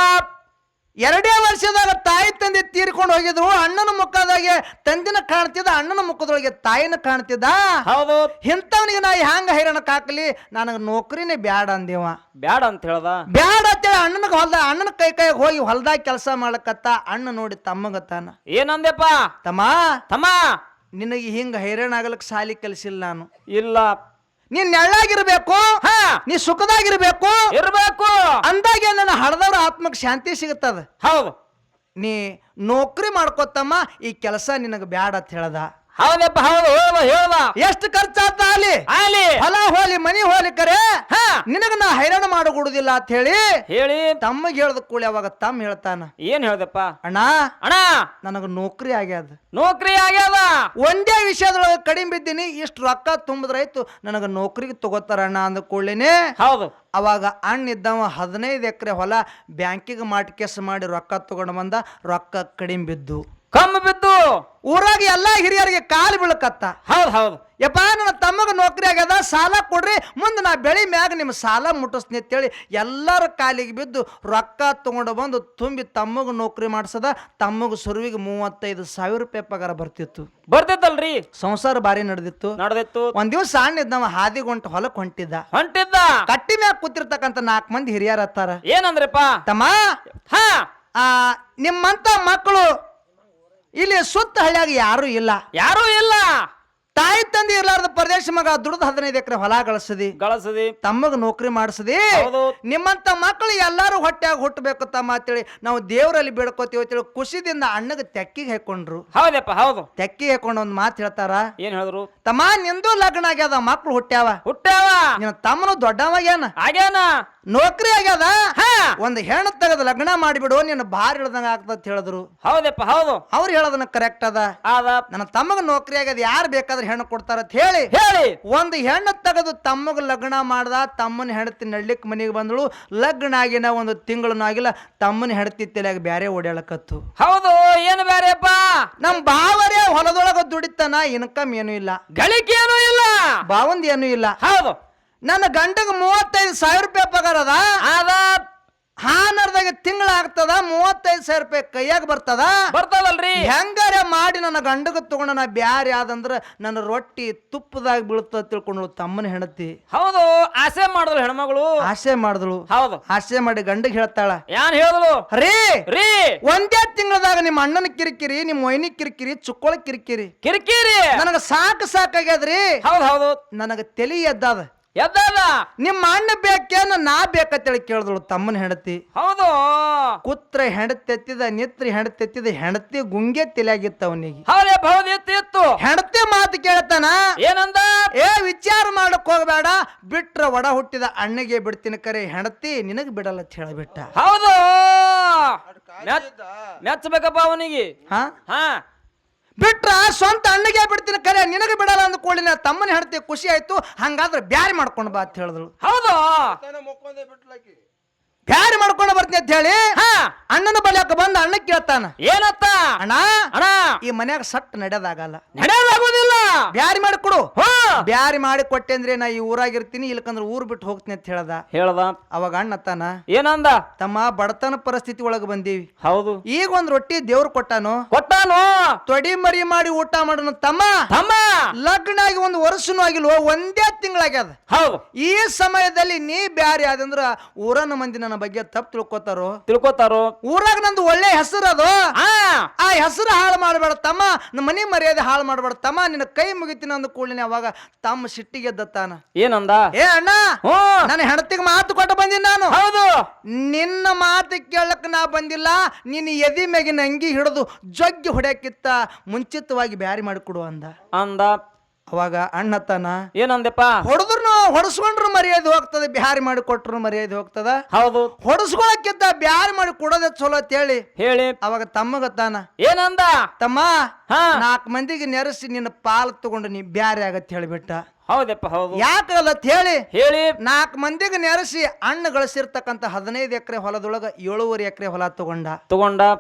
Speaker 1: 2 ವರ್ಷದಾಗ ತಾಯಿ ತಂದೆ ತೀರ್ಕೊಂಡು ಹೋಗಿದ್ರು. ಅಣ್ಣನ ಮುಖದಾಗೆ ತಂದಿನ ಕಾಣ್ತಿದ್ದ, ಅಣ್ಣನ ಮುಖದೊಳಗೆ ತಾಯಿನ ಕಾಣ್ತಿದ್ದ.
Speaker 3: ಹೌದು.
Speaker 1: ಇಂಥವನಿಗೆ ನಾ ಹೆಂಗ ಹೈರಾಣಕ್ ಹಾಕ್ಲಿ? ನನಗ ನೌಕರಿನೇ ಬ್ಯಾಡ ಅಂದೇವ.
Speaker 3: ಬ್ಯಾಡ ಅಂತ ಹೇಳ್ದ.
Speaker 1: ಬ್ಯಾಡ ಅಂತೇಳಿ ಅಣ್ಣನ ಕೈ ಹೋಗಿ ಹೊಲ್ದಾಗ ಕೆಲಸ ಮಾಡ್ಲಕತ್ತ. ಅಣ್ಣ ನೋಡಿ ತಮ್ಮಗತ್ತಾನ.
Speaker 3: ಏನಂದೆಪ್ಪ?
Speaker 1: ತಮ್ಮ ನಿನಗೆ ಹಿಂಗ ಹೈರಾಣ ಆಗಲಕ್ ಸಾಲಿ ಕಲಿಸಿಲ್ಲ ನಾನು.
Speaker 3: ಇಲ್ಲ,
Speaker 1: ನೀನ್ ನೆಳ್ಳಾಗಿರ್ಬೇಕು, ನೀ ಸುಖದಾಗಿರ್ಬೇಕು ಅಂದಾಗೆ ನನ್ನ ಹಳದವ್ರ ಆತ್ಮಕ್ ಶಾಂತಿ ಸಿಗುತ್ತದ.
Speaker 3: ಹೌದು.
Speaker 1: ನೀ ನೌಕರಿ ಮಾಡ್ಕೋತಮ್ಮ, ಈ ಕೆಲಸ ನಿನಗ ಬ್ಯಾಡ ಅಂತ ಹೇಳ್ದ.
Speaker 3: ಹೌದಪ್ಪ, ಹೌದು. ಹೇಳ್ದ.
Speaker 1: ಎಷ್ಟು ಖರ್ಚಾತ ಅಲ್ಲಿ ಹೊಲ ಹೋಲಿ ಮನಿ ಹೋಲಿ ಕರೆ ನಿನಗ ನಾ ಹೈರಾಣ ಮಾಡಗುಡುದಿಲ್ಲ ಅಂತ ಹೇಳಿ ತಮ್ಮಗೆ ಹೇಳ್ದ ಕೂಳಿ ಅವಾಗ ತಮ್ಮ ಹೇಳ್ತಾನ.
Speaker 3: ಏನ್ ಹೇಳ್ದಪ್ಪ?
Speaker 1: ಅಣ್ಣ ನನಗ ನೌಕರಿ ಆಗ್ಯಾದ. ಒಂದೇ ವಿಷಯದೊಳಗೆ ಕಡಿಮೆ ಬಿದ್ದೀನಿ, ಇಷ್ಟು ರೊಕ್ಕ ತುಂಬಿದ್ರಾಯ್ತು, ನನಗ ನೌಕರಿಗೆ ತಗೋತಾರ ಅಣ್ಣ ಅಂದ ಕೂಡಲೇನೆ.
Speaker 3: ಹೌದು.
Speaker 1: ಅವಾಗ ಅಣ್ಣ ಇದ್ದವ 15 ಎಕರೆ ಹೊಲ ಬ್ಯಾಂಕಿಗೆ ಮಾಟಿಕೆಸ್ ಮಾಡಿ ರೊಕ್ಕ ತಗೊಂಡು ಬಂದ. ರೊಕ್ಕ ಕಡಿಮೆ ಬಿದ್ದು ಊರಾಗ ಎಲ್ಲಾ ಹಿರಿಯರಿಗೆ ಕಾಲು ಬೀಳಕತ್ತ.
Speaker 3: ಹೌದು.
Speaker 1: ಯಪ್ಪ, ನನ್ನ ತಮ್ಮಗ ನೌಕರಿ ಆಗ್ಯದ, ಸಾಲ ಕೊಡ್ರಿ, ಮುಂದೆ ನಾ ಬೆಳಿ ಮ್ಯಾಗ ನಿಮ್ಮ ಸಾಲ ಮುಟ್ಟಿಸ್ನಿ ಅಂತೇಳಿ ಎಲ್ಲರ ಕಾಲಿಗೆ ಬಿದ್ದು ರೊಕ್ಕ ತಗೊಂಡು ಬಂದು ತುಂಬಿ ತಮ್ಮಗ ನೌಕರಿ ಮಾಡ್ಸದ. ತಮ್ಮಗ ಸುರುವಿಗೆ 35,000 ರೂಪಾಯಿ ಪಗಾರ
Speaker 3: ಬರ್ತಿತ್ತಲ್ರಿ.
Speaker 1: ಸಂಸಾರ ಬಾರಿ ನಡೆದಿತ್ತು. ಒಂದ್ ದಿವ್ಸ ಅಣ್ಣ ಇದ್ದವ ಹಾದಿಗೊಂಟು ಹೊಲಕ್ ಹೊಂಟಿದ್ದ. ಕಟ್ಟಿ ಮ್ಯಾಗ ಕೂತಿರ್ತಕ್ಕಂತ 4 ಮಂದಿ ಹಿರಿಯರ ಹತ್ತಾರ.
Speaker 3: ಏನಂದ್ರಪ್ಪ?
Speaker 1: ತಮ್ಮ, ನಿಮ್ಮಂತ ಮಕ್ಕಳು ಇಲ್ಲಿ ಸುತ್ತ ಹಳ್ಳಿಯಾಗ ಯಾರು ಇಲ್ಲ. ತಾಯಿ ತಂದೆ ಇರ್ಲಾರ್ದ ಪ್ರದೇಶ ಮಗ ದುಡ್ದು 15 ಎಕರೆ ಹೊಲ ಗಳಿಸದಿ ತಮ್ಮಗ ನೌಕರಿ ಮಾಡಿಸದಿ. ನಿಮ್ಮಂತ ಮಕ್ಕಳು ಎಲ್ಲಾರು ಹೊಟ್ಟ್ಯಾಗ ಹುಟ್ಟಬೇಕು ತಮ್ಮ ಅಂತೇಳಿ ನಾವು ದೇವರಲ್ಲಿ ಬೇಡ್ಕೋತೀವಿ ಅಂತೇಳಿ ಖುಷಿದಿಂದ ಅಣ್ಣಗ ತೆಕ್ಕಿಗೆ ಹಾಕೊಂಡ್ರು.
Speaker 3: ಹೌದಪ್ಪ, ಹೌದು.
Speaker 1: ತೆಕ್ಕಿಗೆ ಹಾಕೊಂಡು ಒಂದ್ ಮಾತು ಹೇಳ್ತಾರ.
Speaker 3: ಏನ್ ಹೇಳಿದ್ರು?
Speaker 1: ತಮ್ಮ, ನಿಂದು ಲಗ್ನ ಆಗ್ಯಾದ, ಮಕ್ಳು ಹುಟ್ಟ್ಯಾವ. ನಿನ್ನ ತಮ್ಮನು ದೊಡ್ಡವಾಗ್ಯಾನ, ನೌಕರಿ ಆಗ್ಯಾದ, ಒಂದ್ ಹೆಣ್ಣು ತೆಗೆದು ಲಗ್ನ ಮಾಡಿಬಿಡು, ನಿನ್ನ ಬಾರಿ ಇಳ್ದಂಗ ಆಗ್ತದ ಹೇಳಿದ್ರು.
Speaker 3: ಹೌದಪ್ಪ, ಹೌದು.
Speaker 1: ಅವ್ರು ಹೇಳೋದನ್ನ ಕರೆಕ್ಟ್ ಅದ. ನನ್ನ ತಮ್ಮಗ ನೌಕರಿ ಆಗ್ಯದ, ಯಾರು ಬೇಕಾದ್ರೆ ಹೆಣ್ಣು ಕೊಡ್ತಾರ ಅಂತ ಹೇಳಿ ಒಂದು ಹೆಣ್ಣು ತೆಗೆದು ತಮ್ಮಗ ಲಗ್ನ ಮಾಡ್ದ. ತಮ್ಮನ ಹೆಂಡತಿ ನಡ್ಲಿಕ್ ಮನೆಗೆ ಬಂದಳು. ಲಗ್ನ ಆಗಿನ 1 ತಿಂಗಳೂ ಆಗಿಲ್ಲ, ತಮ್ಮನ ಹೆಂಡತಿ ತಲೆಯಾಗ ಬ್ಯಾರೆ ಓಡಾಡಕತ್ತು.
Speaker 3: ಹೌದು. ಏನು ಬ್ಯಾರೆಪ್ಪ?
Speaker 1: ನಮ್ ಬಾವರೇ ಹೊಲದೊಳಗ ದುಡಿತಾನ, ಇನ್ಕಮ್ ಏನೂ ಇಲ್ಲ,
Speaker 3: ಗಳಿಕೆ ಏನೂ ಇಲ್ಲ,
Speaker 1: ಬಾವಂದ್ ಏನೂ ಇಲ್ಲ.
Speaker 3: ಹೌದು.
Speaker 1: ನನ್ನ ಗಂಡಗ 35,000 ರೂಪಾಯಿ ಪಗಾರ ಅದ. ಹಾನರ್ದಾಗ ತಿಂಗಳ ಆಗ್ತದ, 35,000 ರೂಪಾಯಿ ಕೈಯಾಗ ಬರ್ತದಲ್ರಿ. ಹೆಂಗಾರೆ ಮಾಡಿ ನನ್ನ ಗಂಡಗ ತಗೊಂಡ ನಾ ಬ್ಯಾರೆ ಆದಂದ್ರ ನನ್ನ ರೊಟ್ಟಿ ತುಪ್ಪದಾಗ ಬೀಳ್ತದ ತಿಳ್ಕೊಂಡ್ಳು ತಮ್ಮನ ಹೆಂಡತಿ.
Speaker 3: ಹೌದು. ಆಸೆ ಮಾಡಿದ್ರು ಹೆಣ್ಮಗಳು.
Speaker 1: ಆಸೆ ಮಾಡಿದ್ಳು.
Speaker 3: ಹೌದು.
Speaker 1: ಆಸೆ ಮಾಡಿ ಗಂಡಗ್ ಹೇಳ್ತಾಳ.
Speaker 3: ಏನ್ ಹೇಳಿದ್ರು?
Speaker 1: ರೀ ಒಂದೇ ತಿಂಗಳದಾಗ ನಿಮ್ಮ ಅಣ್ಣನ ಕಿರಿಕಿರಿ, ನಿಮ್ಮ ವೈನಿ ಕಿರಿಕಿರಿ, ಚುಕ್ಕೊಳ ಕಿರಿಕಿರಿ ನನಗ ಸಾಕಾಗ್ಯದ್ರಿ.
Speaker 3: ಹೌದು.
Speaker 1: ನನಗ ತಲಿ ಎದ್ದದ. ನಿಮ್ಮ ಅಣ್ಣ ಬೇಕೇನ ನಾ ಬೇಕಂತೇಳಿ ಕೇಳಿದಳು ತಮ್ಮನ ಹೆಂಡತಿ.
Speaker 3: ಹೌದು.
Speaker 1: ಕುತ್ರ ಹೆಂಡತೆತ್ತಿದ, ನಿತ್ರಿ ಹೆಂಡತೆತ್ತಿದ, ಹೆಂಡತಿ ಗುಂಗೆ ತಲೆಯಾಗಿತ್ತ ಅವನಿಗೆ. ಹೆಂಡತಿ ಮಾತು ಕೇಳ್ತಾನ.
Speaker 3: ಏನಂದ?
Speaker 1: ವಿಚಾರ ಮಾಡಕ್ ಹೋಗ್ಬೇಡ, ಬಿಟ್ರ ಒಡ ಹುಟ್ಟಿದ ಅಣ್ಣಗೆ ಬಿಡ್ತೀನಿ, ಕರೆ ಹೆಂಡತಿ ನಿನಗ್ ಬಿಡಲ್ಲ ಅಂತ ಹೇಳಿಬಿಟ್ಟ.
Speaker 3: ಹೌದು. ಮೆಚ್ಚಬೇಕಪ್ಪ ಅವನಿಗೆ.
Speaker 1: ಬಿಟ್ರ ಸ್ವಂತ ಅಣ್ಣಗೆ ಬಿಡ್ತೀನಿ, ಕರೆ ನಿನಗೆ ಬಿಡಲ್ಲ ಅಂದ ಕೂಡಲಿನ ತಮ್ಮನ ಹೆಂಡತಿ ಖುಷಿ ಆಯ್ತು. ಹಂಗಾದ್ರೆ ಬ್ಯಾರಿ ಮಾಡ್ಕೊಂಡು ಬಾ ಅಂತ ಹೇಳಿದ್ರು.
Speaker 3: ಹೌದು.
Speaker 1: ಬ್ಯಾರಿ ಮಾಡ್ಕೊಂಡು ಬರ್ತೀನಿ ಅಂತ ಹೇಳಿ
Speaker 3: ಹಾ
Speaker 1: ಅಣ್ಣನ ಬಲ್ಯಾಕ ಬಂದ ಅಣ್ಣ ಕೇಳ್ತಾನ,
Speaker 3: ಏನತ್ತ
Speaker 1: ಅಣ್ಣ
Speaker 3: ಅಣ್ಣ
Speaker 1: ಈ ಮನ್ಯಾಗ ಸಟ್ ನಡೆಯೋದಾಗಲ್ಲ,
Speaker 3: ನಡೆಯೋದಾಗೋದಿಲ್ಲ.
Speaker 1: ಬ್ಯಾರಿ ಮಾಡಿಕೊಡು.
Speaker 3: ಹಾ
Speaker 1: ಬ್ಯಾರಿ ಮಾಡಿ ಕೊಟ್ಟೆ ಅಂದ್ರೆ ನಾ ಈ ಊರಾಗಿರ್ತೀನಿ, ಇಲ್ಲಕಂದ್ರ ಊರ್ ಬಿಟ್ಟು ಹೋಗ್ತೀನಿ ಅಂತ ಹೇಳ್ದ.
Speaker 3: ಹೇಳ್ದ
Speaker 1: ಅವಾಗ ಅಣ್ಣ ತಾನ,
Speaker 3: ಏನಂದ?
Speaker 1: ತಮ್ಮ ಬಡತನ ಪರಿಸ್ಥಿತಿ ಒಳಗ ಬಂದೀವಿ,
Speaker 3: ಹೌದು
Speaker 1: ಈಗ ಒಂದ್ ರೊಟ್ಟಿ ದೇವ್ರು ಕೊಟ್ಟಾನು,
Speaker 3: ಕೊಟ್ಟಾನು,
Speaker 1: ತೊಡಿ ಮರಿ ಮಾಡಿ ಊಟ ಮಾಡೋಣ ತಮ್ಮ.
Speaker 3: ತಮ್ಮ
Speaker 1: ಲಗ್ನ ಆಗಿ ಒಂದು ವರ್ಷನೂ ಆಗಿಲ್ವೋ, ಒಂದೇ ತಿಂಗಳಾಗ್ಯದ.
Speaker 3: ಹೌದು
Speaker 1: ಈ ಸಮಯದಲ್ಲಿ ನೀ ಬ್ಯಾರಿ ಆದಂದ್ರ ಊರನ ಮಂದಿ ನನ್ನ ಬಗ್ಗೆ ತಪ್ಪು ತಿಳ್ಕೊತಾರೋ,
Speaker 3: ತಿಳ್ಕೊತಾರೋ.
Speaker 1: ಊರಾಗ ನಂದು ಒಳ್ಳೆ ಹೆಸರು ಅದು, ಆ ಹೆಸರು ಹಾಳು ಮಾಡಬೇಡ ತಮ್ಮ, ನಮ್ಮ ಮನಿ ಮರ್ಯಾದೆ ಹಾಳು ಮಾಡಬೇಡ ತಮ್ಮ, ನಿನ್ನ ಕೈ ಮುಗಿತೀನಿ ಅಂದ ಕೂಡಲೇ ಅವಾಗ ತಮ್ಮ ಸಿಟ್ಟಿಗೆ ಎದ್ದತ್ತಾನ.
Speaker 3: ಏನಂದ?
Speaker 1: ಏ ಅಣ್ಣ,
Speaker 3: ಹ್ಮ್
Speaker 1: ನನ್ನ ಹೆಂಡತಿಗೆ ಮಾತು ಕೊಟ್ಟು ಬಂದಿನಿ ನಾನು,
Speaker 3: ಹೌದು
Speaker 1: ನಿನ್ನ ಮಾತು ಕೇಳಕ್ ನಾ ಬಂದಿಲ್ಲ, ನಿನ್ನ ಎದಿ ಮ್ಯಾಗಿನ ಅಂಗಿ ಹಿಡಿದು ಜಗ್ಗಿ ಹೊಡ್ಯಾಕಿತ್ತ ಮುಂಚಿತವಾಗಿ ಬ್ಯಾರಿ ಮಾಡಿಕೊಡು ಅಂದ.
Speaker 3: ಅಂದ.
Speaker 1: ಅವಾಗ ಅಣ್ಣತನ,
Speaker 3: ಏನಂದೆಪ್ಪ?
Speaker 1: ಹೊಡೆದ್ರು ಹೊಡಸ್ಕೊಂಡ್ರು ಮರ್ಯಾದೆ ಹೋಗ್ತದೆ, ಬ್ಯಾರಿ ಮಾಡಿ ಕೊಟ್ರು ಮರ್ಯಾದೆ ಹೋಗ್ತದ,
Speaker 3: ಹೌದು
Speaker 1: ಹೊಡಸ್ಕೊಳಕ್ಕಿಂತ ಬ್ಯಾರಿ ಮಾಡಿ ಕೊಡೋದೇ ಚಲೋ ಅಂತ ಹೇಳಿ
Speaker 3: ಹೇಳಿ
Speaker 1: ಅವಾಗ ತಮ್ಮಗತ್ತಾನ,
Speaker 3: ಏನಂದ?
Speaker 1: ತಮ್ಮ
Speaker 3: ಹಾ
Speaker 1: 4 ಮಂದಿಗೆ ನೆರೆಸಿ ನಿನ್ನ ಪಾಲು ತಗೊಂಡು ನೀ ಬ್ಯಾರೆ ಆಗತ್ತೆ ಹೇಳಿಬಿಟ್ಟ.
Speaker 3: ಹೌದಪ್ಪ ಹೌದು
Speaker 1: ಯಾಕಲ್ಲ ಹೇಳಿ
Speaker 3: ಹೇಳಿ
Speaker 1: 4 ಮಂದಿಗೆ ನೆರೆಸಿ ಅಣ್ಣ ಗಳಿಸಿರ್ತಕ್ಕಂಥ 15 ಎಕರೆ ಹೊಲದೊಳಗ 7.5 ಎಕರೆ ಹೊಲ ತಗೊಂಡ,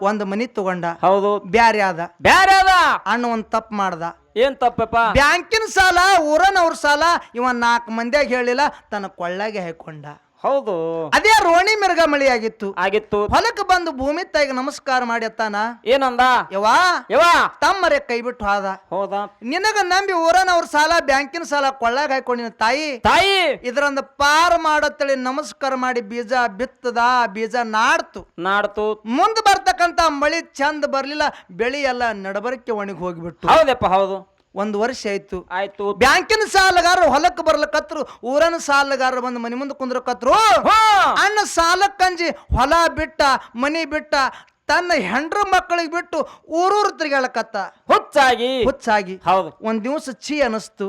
Speaker 1: ಒಂದು ಮನಿ ತಗೊಂಡ,
Speaker 3: ಹೌದು
Speaker 1: ಬ್ಯಾರೆ ಆದ.
Speaker 3: ಬ್ಯಾರೆ ಅದ.
Speaker 1: ಅಣ್ಣ ಒಂದ್ ತಪ್ಪು ಮಾಡ್ದ.
Speaker 3: ಏನ್ ತಪ್ಪಪ್ಪ?
Speaker 1: ಬ್ಯಾಂಕಿನ ಸಾಲ, ಊರನವ್ರ ಸಾಲ ಇವ 4 ಮಂದಿಯಾಗ ಹೇಳಿಲ್ಲ, ತನ್ನ ಕೊಳ್ಳಾಗೆ ಹಾಕೊಂಡ.
Speaker 3: ಹೌದು
Speaker 1: ಅದೇ ರೋಣಿ ಮಿರ್ಗ ಮಳಿ ಆಗಿತ್ತು. ಹೊಲಕ್ಕೆ ಬಂದು ಭೂಮಿ ತಾಯಿಗೆ ನಮಸ್ಕಾರ ಮಾಡಿ ಅತ್ತಾನ,
Speaker 3: ಏನಂದ?
Speaker 1: ಯವಾ
Speaker 3: ಯವಾ
Speaker 1: ತಮ್ಮರೆ ಕೈ ಬಿಟ್ಟು ಹೋದ.
Speaker 3: ಹೌದಾ?
Speaker 1: ನಿನಗ ನಂಬಿ ಊರನವ್ರ ಸಾಲ, ಬ್ಯಾಂಕಿನ ಸಾಲ ಕೊಳ್ಳಾಗ ಹಾಕೊಂಡಿನ ತಾಯಿ, ಇದರಂದ ಪಾರ್ ಮಾಡತ್ತೇಳಿ ನಮಸ್ಕಾರ ಮಾಡಿ ಬೀಜ ಬಿತ್ತದ, ಬೀಜ ನಾಡ್ತು. ಮುಂದೆ ಬರ್ತಕ್ಕಂತ ಮಳಿ ಚಂದ ಬರ್ಲಿಲ್ಲ, ಬೆಳಿ ಎಲ್ಲ ನಡಬರಕ್ಕೆ ಒಣಗಿ ಹೋಗ್ಬಿಟ್ಟು.
Speaker 3: ಹೌದಪ್ಪ ಹೌದು.
Speaker 1: 1 ವರ್ಷ ಆಯ್ತು. ಬ್ಯಾಂಕಿನ ಸಾಲಗಾರರು ಹೊಲಕ್ಕೆ ಬರ್ಲಕತ್ರು, ಊರನ ಸಾಲಗಾರರು ಬಂದು ಮನಿ ಮುಂದೆ ಕುಂದ್ರಕತ್ರು. ಅಣ್ಣ ಸಾಲಕ್ಕಂಜಿ ಹೊಲ ಬಿಟ್ಟ, ಮನಿ ಬಿಟ್ಟ, ತನ್ನ ಹೆಂಡ್ರ ಮಕ್ಕಳಿಗೆ ಬಿಟ್ಟು ಊರೂರು ತಿರುಗಾಳಕತ್ತ, ಹುಚ್ಚಾಗಿ.
Speaker 3: ಹೌದು.
Speaker 1: ಒಂದ್ ದಿವಸ ಛೀ ಅನಸ್ತು.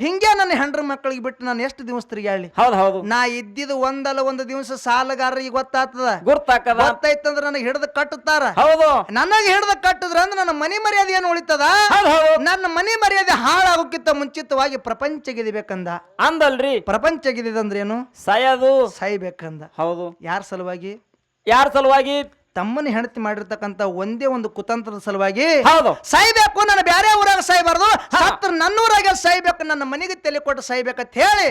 Speaker 1: ಹಿಂಗೆ ನನ್ನ ಹೆಂಡ್ರ ಮಕ್ಕಳಿಗೆ ಬಿಟ್ಟು ನಾನು ಎಷ್ಟು ದಿವಸ ತಿರುಗಾಳಿ.
Speaker 3: ಹೌದು.
Speaker 1: ನಾ ಇದ್ದಿದ್ದು ಒಂದಲ್ಲ ಒಂದು ದಿವಸ ಸಾಲಗಾರರಿಗೆ ಗೊತ್ತಾಗ್ತದ, ಗೊತ್ತಾಯ್ತಂದ್ರ ನನಗೆ ಹಿಡಿದು ಕಟ್ಟುತ್ತಾರ.
Speaker 3: ಹೌದು.
Speaker 1: ನನಗೆ ಹಿಡಿದು ಕಟ್ಟಿದ್ರ ಅಂದ್ರೆ ನನ್ನ ಮನಿ ಮರ್ಯಾದೆ ಏನು ಉಳಿತದ? ನನ್ನ ಮನಿ ಮರ್ಯಾದೆ ಹಾಳಾಗೋಕ್ಕಿಂತ ಮುಂಚಿತವಾಗಿ ಪ್ರಪಂಚ ಗೆದಿಬೇಕಂದ.
Speaker 3: ಅಂದಲ್ರಿ?
Speaker 1: ಪ್ರಪಂಚ ಗೆದಿದಂದ್ರೆ ಏನು? ಸಾಯ್ಬೇಕಂದ.
Speaker 3: ಹೌದು.
Speaker 1: ಯಾರ ಸಲುವಾಗಿ? ತಮ್ಮನ ಹೆಂಡತಿ ಮಾಡಿರ್ತಕ್ಕಂಥ ಒಂದೇ ಒಂದು ಕುತಂತ್ರದ ಸಲುವಾಗಿ ಸಾಯ್ಬೇಕು, ನಾನು ಬ್ಯಾರೆ ಊರಾಗ ಸಾಯ್ಬಾರ್ದು, ಸತ್ರ ನನ್ನ ಊರಾಗ ಸಾಯ್ಬೇಕು, ನನ್ನ ಮನೆಗೆ ತಲೆ ಕೊಟ್ಟು ಸಾಯ್ಬೇಕಂತ ಹೇಳಿ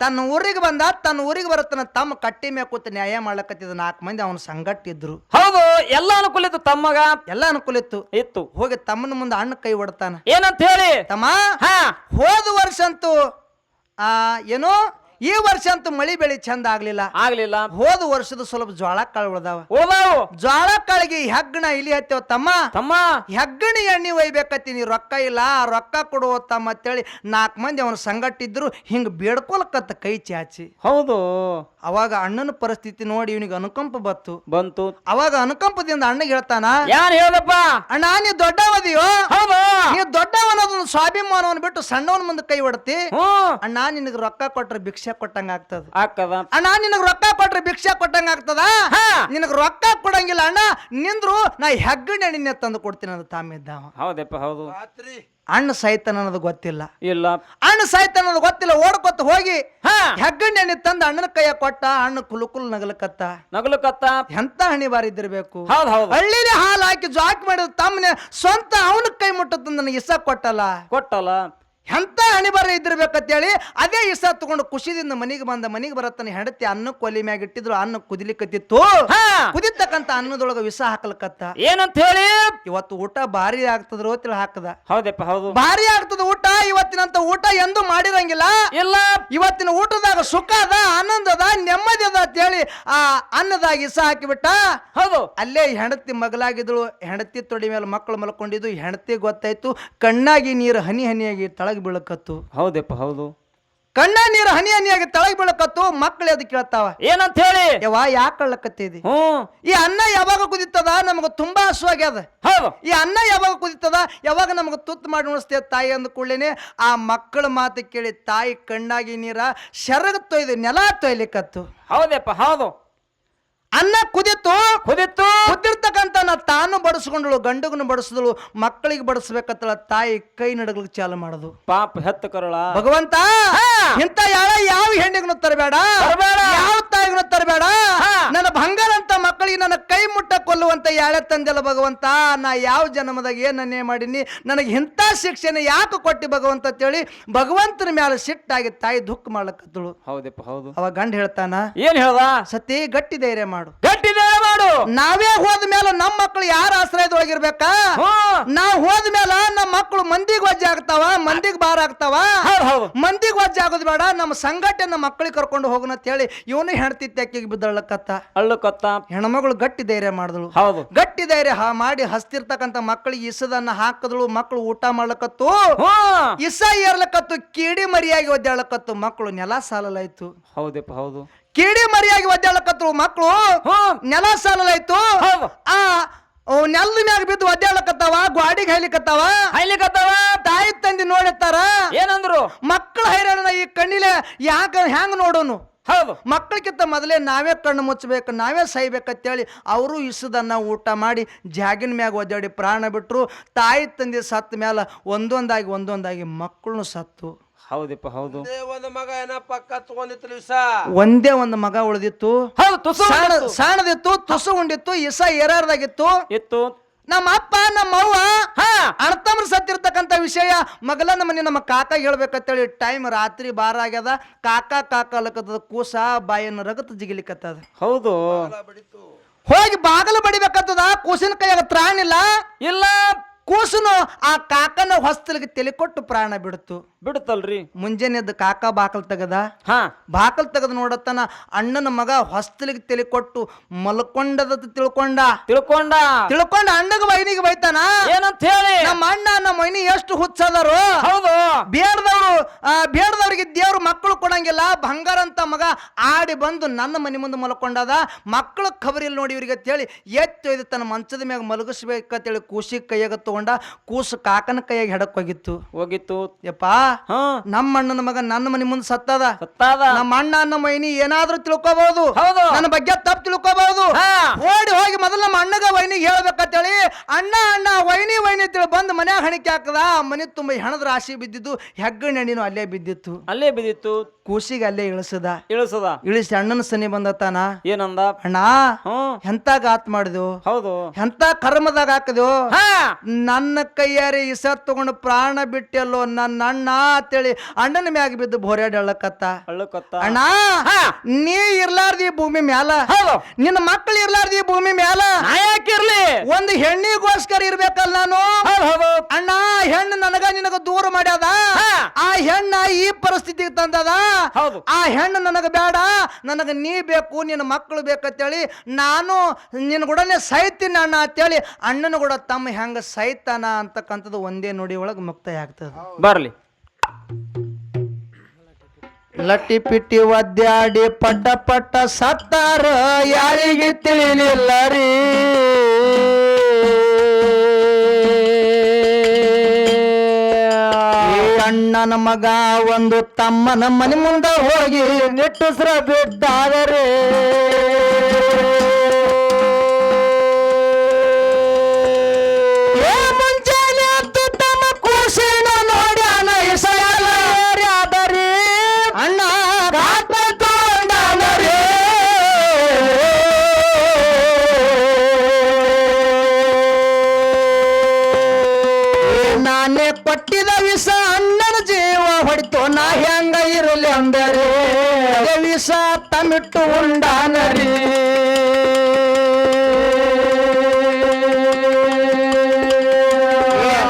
Speaker 1: ತನ್ನ ಊರಿಗೆ ಬಂದ. ತನ್ನ ಊರಿಗೆ ಬರುತ್ತಾನ, ತಮ್ಮ ಕಟ್ಟಿ ಮೇಲೆ ಕೂತು ನ್ಯಾಯ ಮಾಡ್ಲಕತ್ತಿದ 4 ಮಂದಿ ಅವನ ಸಂಗಟ್ ಇದ್ರು.
Speaker 3: ಹೌದು. ಎಲ್ಲ ಅನುಕೂಲ ಇತ್ತು ತಮ್ಮಗ,
Speaker 1: ಎಲ್ಲ ಅನುಕೂಲ ಇತ್ತು. ಹೋಗಿ ತಮ್ಮನ ಮುಂದೆ ಅಣ್ಣ ಕೈ ಹೊಡ್ತಾನ, ಏನಂತ ಹೇಳಿ, ತಮ್ಮ ಹೋದ ವರ್ಷ ಅಂತೂ ಏನೋ ಈ ವರ್ಷ ಅಂತೂ ಮಳಿ ಬೆಳಿ ಚಂದ ಆಗ್ಲಿಲ್ಲ. ಹೋದ ವರ್ಷದ ಸ್ವಲ್ಪ ಜ್ವಾಳ ಕಾಳು ಉಳ್ದಾವ. ಜ್ವಾಳ ಕಾಳಿಗೆ ಹೆಗ್ಗಣ ಇಲಿ ಹತ್ತೇವ ತಮ್ಮ, ಹೆಗ್ಗಣಿ ಎಣ್ಣೆ ಒಯ್ಬೇಕತ್ತಿ, ನೀ ರೊಕ್ಕ ಇಲ್ಲ, ರೊಕ್ಕ ಕೊಡುವ ತಮ್ಮ ಅಂತೇಳಿ 4 ಮಂದಿ ಅವನ ಸಂಗಟ್ಟಿದ್ರು. ಹಿಂಗ ಬೇಡ್ಕೊಳಕತ್ತ ಕೈ ಚಾಚಿ. ಹೌದು. ಅವಾಗ ಅಣ್ಣನ ಪರಿಸ್ಥಿತಿ ನೋಡಿ ಇವನಿಗೆ ಅನುಕಂಪ ಬಂತು. ಅವಾಗ ಅನುಕಂಪದಿಂದ ಅಣ್ಣಗೆ ಹೇಳ್ತಾನ,
Speaker 3: ಯಾರು ಹೇಳಪ್ಪ?
Speaker 1: ಅಣ್ಣ ನೀ ದೊಡ್ಡವದಿಯೋ, ನೀ ದೊಡ್ಡವನದನ್ನ ಸ್ವಾಭಿಮಾನವನ್ನ ಬಿಟ್ಟು ಸಣ್ಣವನ ಮುಂದೆ ಕೈ ಹೊಡ್ತಿ. ಅಣ್ಣ ನಿನಗೆ ರೊಕ್ಕ ಕೊಟ್ರೆ ಭಿಕ್ಷೆ ಕೊಟ್ಟಂಗ ಆಗ್ತದ. ಅಣ್ಣ ನಿನಗ ರೊಕ್ಕ ಕೊಟ್ರೆ ಭಿಕ್ಷೆ ಕೊಟ್ಟಂಗ ಆಗ್ತದ. ನಿನಗ ರೊಕ್ಕ ಕೊಡಂಗಿಲ್ಲ ಅಣ್ಣ, ನಿಂದ್ರು ನಾ ಹೆಗ್ಗಣಿ ಎಣ್ಣೆ ತಂದು ಕೊಡ್ತೀನಿ ಅಂತ ತಾಮಿದ್ದ.
Speaker 3: ಹೌದು.
Speaker 1: ಅಣ್ಣ ಸಾಯ್ತಾನ ಅನ್ನೋದು ಗೊತ್ತಿಲ್ಲ. ಅಣ್ಣ ಸಾಯ್ತಾನ ಅನ್ನೋದು ಗೊತ್ತಿಲ್ಲ. ಓಡ್ಕೊತ ಹೋಗಿ ಹೆಗ್ಗಣಿ ಎಣ್ಣೆ ತಂದು ಅಣ್ಣನ ಕೈಯ ಕೊಟ್ಟ. ಅಣ್ಣ ಕುಲುಕುಲ್ ನಗಲಕತ್ತ. ಎಂತ ಹಣಿ ಬಾರಿ ಇದ್ದಿರ್ಬೇಕು. ಹಳ್ಳಿಲಿ ಹಾಲು ಹಾಕಿ ಜಾಕ್ ಮಾಡಿದ ತಮ್ಮನೆ ಸ್ವಂತ ಅವನ ಕೈ ಮುಟ್ಟದ ನನಗೆ ಇಸ ಕೊಟ್ಟಲ್ಲ. ಎಂತ ಹಣಿಬಾರ ಇದ್ದಿರ್ಬೇಕಂತೇಳಿ ಅದೇ ಇಸ ತಗೊಂಡು ಖುಷಿದಿಂದ ಮನಿಗೆ ಬರತ್ತಾನೆ. ಹೆಂಡತಿ ಅನ್ನ ಕೊಲಿ ಮ್ಯಾಗ ಇಟ್ಟಿದ್ರು, ಅನ್ನ ಕುದಿಲಿಕತ್ತಿತ್ತು. ಕುದಿತಕ್ಕಂತ ಅನ್ನದೊಳಗ ವಿಷ ಹಾಕಲಕತ್ತ.
Speaker 3: ಏನಂತ ಹೇಳಿ,
Speaker 1: ಇವತ್ತು ಊಟ ಭಾರಿ ಆಗ್ತದ್ರೋ ತಿಳಿ ಹಾಕದ.
Speaker 3: ಹೌದು.
Speaker 1: ಭಾರಿ ಆಗ್ತದ ಊಟ. ಇವತ್ತಿನಂತ ಊಟ ಎಂದು ಮಾಡಿರಂಗಿಲ್ಲ. ಇಲ್ಲ, ಇವತ್ತಿನ ಊಟದಾಗ ಸುಖ ಅದ, ಆನಂದ ಅದ, ನೆಮ್ಮದಿ ಅದ ಅಂತೇಳಿ ಆ ಅನ್ನದಾಗ ಇಸ ಹಾಕಿಬಿಟ್ಟ. ಹೌದು. ಅಲ್ಲೇ ಹೆಂಡತಿ ಮಗಲಾಗಿದ್ಳು. ಹೆಂಡತಿ ತೊಡಿ ಮೇಲೆ ಮಕ್ಕಳು ಮಲ್ಕೊಂಡಿದ್ದು. ಹೆಂಡತಿ ಗೊತ್ತಾಯ್ತು. ಕಣ್ಣಾಗಿ ನೀರು ಹನಿ ಹನಿಯಾಗಿ ತಳಗ ಬೀಳಕತ್ತು. ಹೌದು. ಕಣ್ಣ ನೀರು ಹನಿ ಹನಿಯಾಗಿ ತಳಗ ಬೀಳಕತ್ತು. ಮಕ್ಕಳು ಅದು ಕೇಳ್ತಾವ, ಏನಂತ ಹೇಳಿ, ಯವ್ವ ಯಾಕೆ ಕಳ್ಳಕತ್ತಿದಿ? ಈ ಅನ್ನ ಯಾವಾಗ ಕುದಿತದ? ನಮಗ ತುಂಬಾ ಹಸುವಾಗ್ಯದ. ಈ ಅನ್ನ ಯಾವಾಗ ಕುದಿತದ? ಯಾವಾಗ ನಮಗ ತುತ್ತು ಮಾಡಿ ಉಣಿಸ್ತೇವೆ ತಾಯಿ ಅಂದ ಕೂಡಲೇನೆ ಆ ಮಕ್ಕಳ ಮಾತು ಕೇಳಿ ತಾಯಿ ಕಣ್ಣಾಗಿ ನೀರ ಶರಗ ತೊಯ್ದು ನೆಲ ತೊಯ್ಲಿಕತ್ತು. ಹೌದು. ಅನ್ನ ಕುದಿರ್ತಕ್ಕಂತ ತಾನು ಬಡಿಸ್ಕೊಂಡಳು, ಗಂಡಗನು ಬಡಿಸಿದಳು, ಮಕ್ಕಳಿಗೆ ಬಡಿಸ್ಬೇಕತ್ತಳ. ತಾಯಿ ಕೈ ನಡಗ್ಲಿಕ್ಕೆ ಚಾಲು ಮಾಡೋದು. ಪಾಪ ಹೆತ್ತ ಕರಳ ಭಗವಂತ, ಇಂತ ಯಾವ ಹೆಣ್ಣಿಗೂ ತರಬೇಡ, ಯಾವ ತಾಯಿಗೂ ತರಬೇಡ. ನನ್ನ ಬಂಗಾರ ಅಂತ ಮಕ್ಕಳಿಗೆ ನನ್ನ ಕೈ ಮುಟ್ಟ ಕೊಲ್ಲುವಂತ ಯಾಳೆ ತಂದೆಲ್ಲ ಭಗವಂತ. ನಾ ಯಾವ ಜನ್ಮದಾಗ ಏನನ್ನೇ ಮಾಡೀನಿ, ನನಗೆ ಇಂಥ ಶಿಕ್ಷೆನ ಯಾಕೆ ಕೊಟ್ಟಿ ಭಗವಂತ ಅಂತೇಳಿ ಭಗವಂತನ ಮ್ಯಾಲ ಸಿಟ್ಟಾಗಿ ತಾಯಿ ದುಃಖ ಮಾಡ್ಲಕತ್ತಳು.
Speaker 3: ಹೌದಪ್ಪ ಹೌದು.
Speaker 1: ಅವ ಗಂಡ ಹೇಳ್ತಾನ,
Speaker 3: ಏನ್ ಹೇಳ್ದ?
Speaker 1: ಸತಿ ಗಟ್ಟಿ ಧೈರ್ಯ ಮಾಡು,
Speaker 3: ಗಟ್ಟಿ ಧೈರ್ಯ ಮಾಡು.
Speaker 1: ನಾವೇ ಹೋದ ಮೇಲೆ ನಮ್ಮ ಮಕ್ಕಳು ಯಾರ ಆಶ್ರಯದೊಳಗಿರ್ಬೇಕಾ? ನಾವ್ ಹೋದ ಮೇಲೆ ನಮ್ಮ ಮಕ್ಕಳು ಮಂದಿಗೆ ವಜ್ಜೆ ಆಗ್ತಾವ, ಮಂದಿಗೆ ಬಾರ ಆಗ್ತಾವ. ಮಂದಿಗೆ ವಜ್ಜೆ ಆಗೋದು ಬೇಡ, ನಮ್ಮ ಸಂಘಟನೆ ಮಕ್ಕಳಿಗೆ ಕರ್ಕೊಂಡು ಹೋಗೋಣ ಅಂತ ಹೇಳಿ ಇವನು ಹೆಣ್ತಿ ತೆಕ್ಕಿಗೆ ಬಿದ್ದಳ್ಳಕತ್ತ.
Speaker 3: ಅಳ್ಳಕತ್ತ
Speaker 1: ಹೆಣ್ಮಗಳು ಗಟ್ಟಿ ಧೈರ್ಯ ಮಾಡಿದಳು.
Speaker 3: ಹೌದು.
Speaker 1: ಗಟ್ಟಿ ಧೈರ್ಯ ಮಾಡಿ ಹಸ್ತಿರ್ತಕ್ಕಂಥ ಮಕ್ಕಳಿಗೆ ಇಸದನ್ನ ಹಾಕದಳು. ಮಕ್ಕಳು ಊಟ ಮಾಡ್ಲಕತ್ತು, ಇಸ ಏರ್ಲಕತ್ತು, ಕೀಡಿ ಮರಿಯಾಗಿ ಒದ್ದಾಳಕತ್ತು. ಮಕ್ಕಳು ನೆಲ ಸಾಲಲಾಯ್ತು.
Speaker 3: ಹೌದಪ್ಪ ಹೌದು.
Speaker 1: ಕೀಡಿ ಮರಿಯಾಗಿ ಒದ್ದಾಳಕತ್ತು ಮಕ್ಕಳು, ನೆಲ ಸಾಲಲಾಯ್ತು. ಆ ನೆಲದ ಮ್ಯಾಗ ಬಿದ್ದು ಒದ್ದಾಳಕತ್ತಾವ, ಗ್ವಾಡಿಗೆ ಹೈಲಿಕತ್ತಾವ. ತಾಯಿ ತಂದಿ ನೋಡಿರ್ತಾರ,
Speaker 3: ಏನಂದ್ರು?
Speaker 1: ಮಕ್ಕಳ ಹೈರಾಣ ಈ ಕಣ್ಣಿಲೆ ಹ್ಯಾಂಗ ನೋಡೋನು.
Speaker 3: ಹೌದು.
Speaker 1: ಮಕ್ಕಳಿಗಿಂತ ಮೊದಲೇ ನಾವೇ ಕಣ್ಣು ಮುಚ್ಚಬೇಕು, ನಾವೇ ಸೈಬೇಕಂತೇಳಿ ಅವರು ಇಸದನ್ನ ಊಟ ಮಾಡಿ ಜಾಗಿನ ಮ್ಯಾಗ ಒದ್ದಾಡಿ ಪ್ರಾಣ ಬಿಟ್ರು. ತಾಯಿ ತಂದೆ ಸತ್ತ ಮ್ಯಾಲ ಒಂದೊಂದಾಗಿ ಮಕ್ಕಳು ಸತ್ತು.
Speaker 3: ಹೌದಪ್ಪ ಹೌದು.
Speaker 2: ಒಂದು ಮಗ ಏನ ಪಕ್ಕ ತಗೊಂಡಿತ್ತು ವಿಷ.
Speaker 1: ಒಂದೇ ಒಂದು ಮಗ ಉಳಿದಿತ್ತು. ಸಣ್ಣದಿತ್ತು, ತುಸು ಉಂಡಿತ್ತು, ಇಸ ಏರಾರ್ದಾಗಿತ್ತು
Speaker 3: ಇತ್ತು.
Speaker 1: ನಮ್ಮ ಅಪ್ಪ ನಮ್ಮ ಅವ್ವ ಅಣ್ತಮ್ರ ಸತ್ತಿರ್ತಕ್ಕಂಥ ವಿಷಯ ಮಗಲನ್ನ ಮನೆ ನಮ್ಮ ಕಾಕ ಹೇಳ್ಬೇಕಂತೇಳಿ ಟೈಮ್ ರಾತ್ರಿ 12 ಆಗ್ಯದ. ಕಾಕ ಅಲ್ಲಕತ್ತದ, ಕೂಸ ಬಾಯನ್ನು ರಗತ್ ಜಿಗಿಲಿಕತ್ತದ.
Speaker 3: ಹೌದು.
Speaker 1: ಹೋಗಿ ಬಾಗಲು ಬಡಿಬೇಕತ್ತದ. ಕೂಸಿನ ಕೈಯಾಗ ತ್ರಾಣಿಲ್ಲ ಇಲ್ಲ. ಕೂಸುನು ಆ ಕಾಕನ ಹೊಸ್ತಲಿಗೆ ತಲೆ ಕೊಟ್ಟು ಪ್ರಾಣ ಬಿಡುತ್ತಲ್ರಿ. ಮುಂಜಾನೆದ್ದು ಕಾಕ ಬಾಕಲ್ ತೆಗದ. ಬಾಕಲ್ ತೆಗದ್ ನೋಡತ್ತನ ಅಣ್ಣನ ಮಗ ಹೊಸ್ತಲಿಗೆ ತಲೆ ಕೊಟ್ಟು ಮಲ್ಕೊಂಡದ ತಿಳ್ಕೊಂಡ ಅಣ್ಣಗ ವೈನಿಗೆ ಬೈತಾನ. ಏನಂತ ಹೇಳಿ, ನಮ್ಮ ಅಣ್ಣ ನಮ್ಮ ವೈನಿ ಎಷ್ಟು ಹುಚ್ಚದರು. ಹೌದು. ಬೇಡದವ್ರಿಗೆ ದೇವ್ರು ಮಕ್ಕಳು ಕೊಡಂಗಿಲ್ಲ. ಬಂಗಾರ ಅಂತ ಮಗ ಆಡಿ ಬಂದು ನನ್ನ ಮನೆ ಮುಂದೆ ಮಲ್ಕೊಂಡದ. ಮಕ್ಕಳು ಖಬರಿಲ್ ನೋಡಿ ಇವ್ರಿಗೆ ಅಂತೇಳಿ ಎತ್ತೊಯ್ದು ತನ್ನ ಮಂಚದ ಮ್ಯಾಗ ಮಲಗಿಸ್ಬೇಕಂತೇಳಿ ಕೂಸಿ ಕೈಯಾಗ ತಗೊಂಡ. ಕೂಸು ಕಾಕನ ಕೈಯಾಗ ಹೆಡಕ್ ಹೋಗಿತ್ತು. ಯಪ್ಪಾ, ನಮ್ಮ ಅಣ್ಣನ ಮಗ ನನ್ನ ಮನೆ ಮುಂದೆ ಸತ್ತದ. ನಮ್ಮ ಅಣ್ಣ ನಮ್ಮ ವೈನಿ ಏನಾದ್ರೂ ತಿಳ್ಕೋಬಹುದು, ನನ್ನ ಬಗ್ಗೆ ತಪ್ಪು ತಿಳ್ಕೋಬಹುದು. ಓಡಿ ಹೋಗಿ ಮೊದಲು ನಮ್ಮ ಅಣ್ಣಗ ವೈನಿಗೆ ಹೇಳ್ಬೇಕಂತೇಳಿ ಅಣ್ಣ ವೈನಿ ತಿಳಿ ಬಂದು ಮನ್ಯಾಗ ಹಣಿಕೆ ಹಾಕದ. ಮನೆ ತುಂಬ ಹೆಣದ ರಾಶಿ ಬಿದ್ದಿದ್ದು, ಹೆಗ್ಗಣ ಹಣ್ಣಿನೂ ಅಲ್ಲೇ ಬಿದ್ದಿತ್ತು. ಕೂಸಿಗೆ ಅಲ್ಲೇ ಇಳಿಸಿ ಅಣ್ಣನ ಸನಿ ಬಂದತಾನ. ಏನಂದ? ಅಣ್ಣ, ಎಂತ ಗಾತ್ ಮಾಡಿದೆವು, ಹೌದು, ಎಂತ ಕರ್ಮದಾಗ ಹಾಕದೆವು. ನನ್ನ ಕೈಯಾರಿ ಇಸರ್ ತಗೊಂಡು ಪ್ರಾಣ ಬಿಟ್ಟೆಲ್ಲೋ ನನ್ನ ಅಣ್ಣ ಅಂತೇಳಿ ಅಣ್ಣನ ಮ್ಯಾಗ ಬಿದ್ದು ಬೋರ್ಯಾಡಳ್ಳಕತ್ತ. ಅಣ್ಣ, ನೀ ಇರ್ಲಾರ್ದಿ ಭೂಮಿ ಮ್ಯಾಲ, ನಿನ್ನ ಮಕ್ಕಳು ಇರ್ಲಾರ್ದಿ ಭೂಮಿ ಮ್ಯಾಲ, ಯಾಕಿರ್ಲಿ? ಒಂದು ಹೆಣ್ಣಿಗೋಸ್ಕರ ಇರ್ಬೇಕಲ್ಲ ನಾನು. ಅಣ್ಣ, ಹೆಣ್ಣು ನಿನಗ ದೂರ ಮಾಡ್ಯಾದ. ಆ ಹೆಣ್ಣ ಈ ಪರಿಸ್ಥಿತಿಗೆ ತಂದದ. ಆ ಹೆಣ್ಣು ನನಗ ಬೇಡ, ನನಗ ನೀ ಬೇಕು, ನಿನ್ನ ಮಕ್ಕಳು ಬೇಕಂತೇಳಿ ನಾನು ನಿನ್ನ ಕೂಡನೆ ಸಾಯ್ತೀನಿ ಅಣ್ಣ ಅಂತೇಳಿ ಅಣ್ಣನ ಕೂಡ ತಮ್ಮ ಹೆಂಗ ಸಾಯ್ತಾನ ಅಂತಕ್ಕಂಥದ್ದು ಒಂದೇ ನುಡಿ ಒಳಗೆ ಮುಕ್ತಾಯ ಆಗ್ತದೆ.
Speaker 3: ಬರ್ಲಿ.
Speaker 1: ಲಟ್ಟಿ ಪಿಟ್ಟಿ ಒದ್ದಾಡಿ ಪಟ್ಟ ಸತ್ತಾರ, ಯಾರಿಗೆ ತಿಳಿಲಿಲ್ಲ ರೀ. ಅಣ್ಣನ ಮಗ ಒಂದು ತಮ್ಮನ ಮನೆ ಮುಂದೆ ಹೋಗಿ ನಿಟ್ಟುಸ್ರ ಬಿಟ್ಟಾದರೆ. ಮುಂಜಾನೆ ಹತ್ತು ತಮ್ಮ ಕೂಸಿನ ನೋಡ್ಯಾನ ಇಸಯಾದರಿ. ಅಣ್ಣ ಕಾಟ ತಗೊಂಡಾನರಿ. ನಾನೇ ಕೊಟ್ಟಿದ ವಿಷ ಅಣ್ಣನ ಜೀವ ಹೊಡಿತು, ನಾ ಹೆಂಗ ಇರಲಿ ಅಂದರೆ ವಿಷ ತಮಿಟ್ಟು ಉಂಡಾನರಿ.